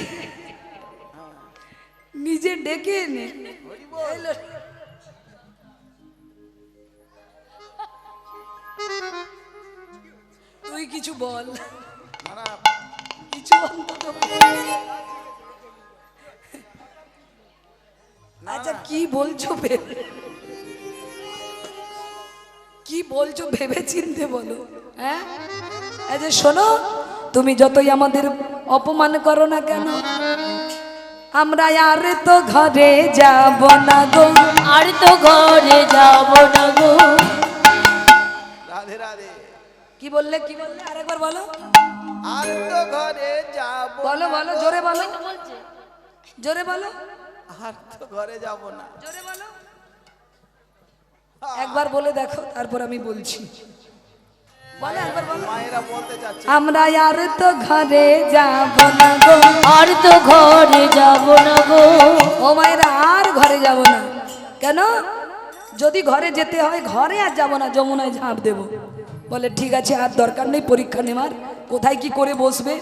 নিজে ডেকে এনে হরি বল। তুই কিছু বল, না না, কিছু অন্তত বল। আচ্ছা কি বলছো কি বলছো ভেবে চিনতে বলো। হ্যাঁ, এই যে শোনো, তুমি যতই আমাদের অপমান করো না কেন, আমরা আর তো ঘরে যাব না গো। আর তো ঘরে যাব না গো। রাধে রাধে। কি বললে কি বললে আরেকবার বলো, আর তো ঘরে যাব বলো বলো জোরে বলো, জোরে বলো, আর তো ঘরে যাব না। জোরে বলো, একবার বলে দেখো তারপর আমি বলছি। বলো একবার বলো। মায়েরা বলতে চাচ্ছে আমরা আর তো ঘরে যাব না গো। আর তো ঘরে যাব না গো। ও মায়েরা আর ঘরে যাব না কেন? যদি ঘরে যেতে হয় ঘরে আর যাব না, যমুনায় ঝাঁপ দেব। বলে ঠিক আছে, আর দরকার নেই পরীক্ষা নেওয়ার, কোথায় কি করে বসবে।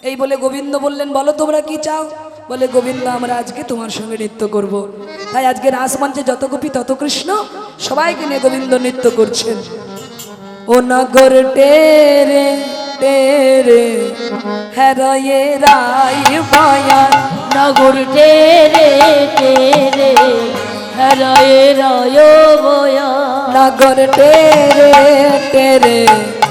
এই বলে গোবিন্দ বললেন বলো তোমরা কি চাও। বলে গোবিন্দ আমরা আজকে তোমার সঙ্গে নৃত্য করব। তাই আজকে রাসমঞ্চে যত গোপী তত কৃষ্ণ সবাইকে নিয়ে গোবিন্দ নৃত্য করছেন। ও নগর টেরে টেরে হেরয়ে রাই বয়ান, নগর টেরে টেরে হরায় রায় বয়া। নগর টেরে টেরে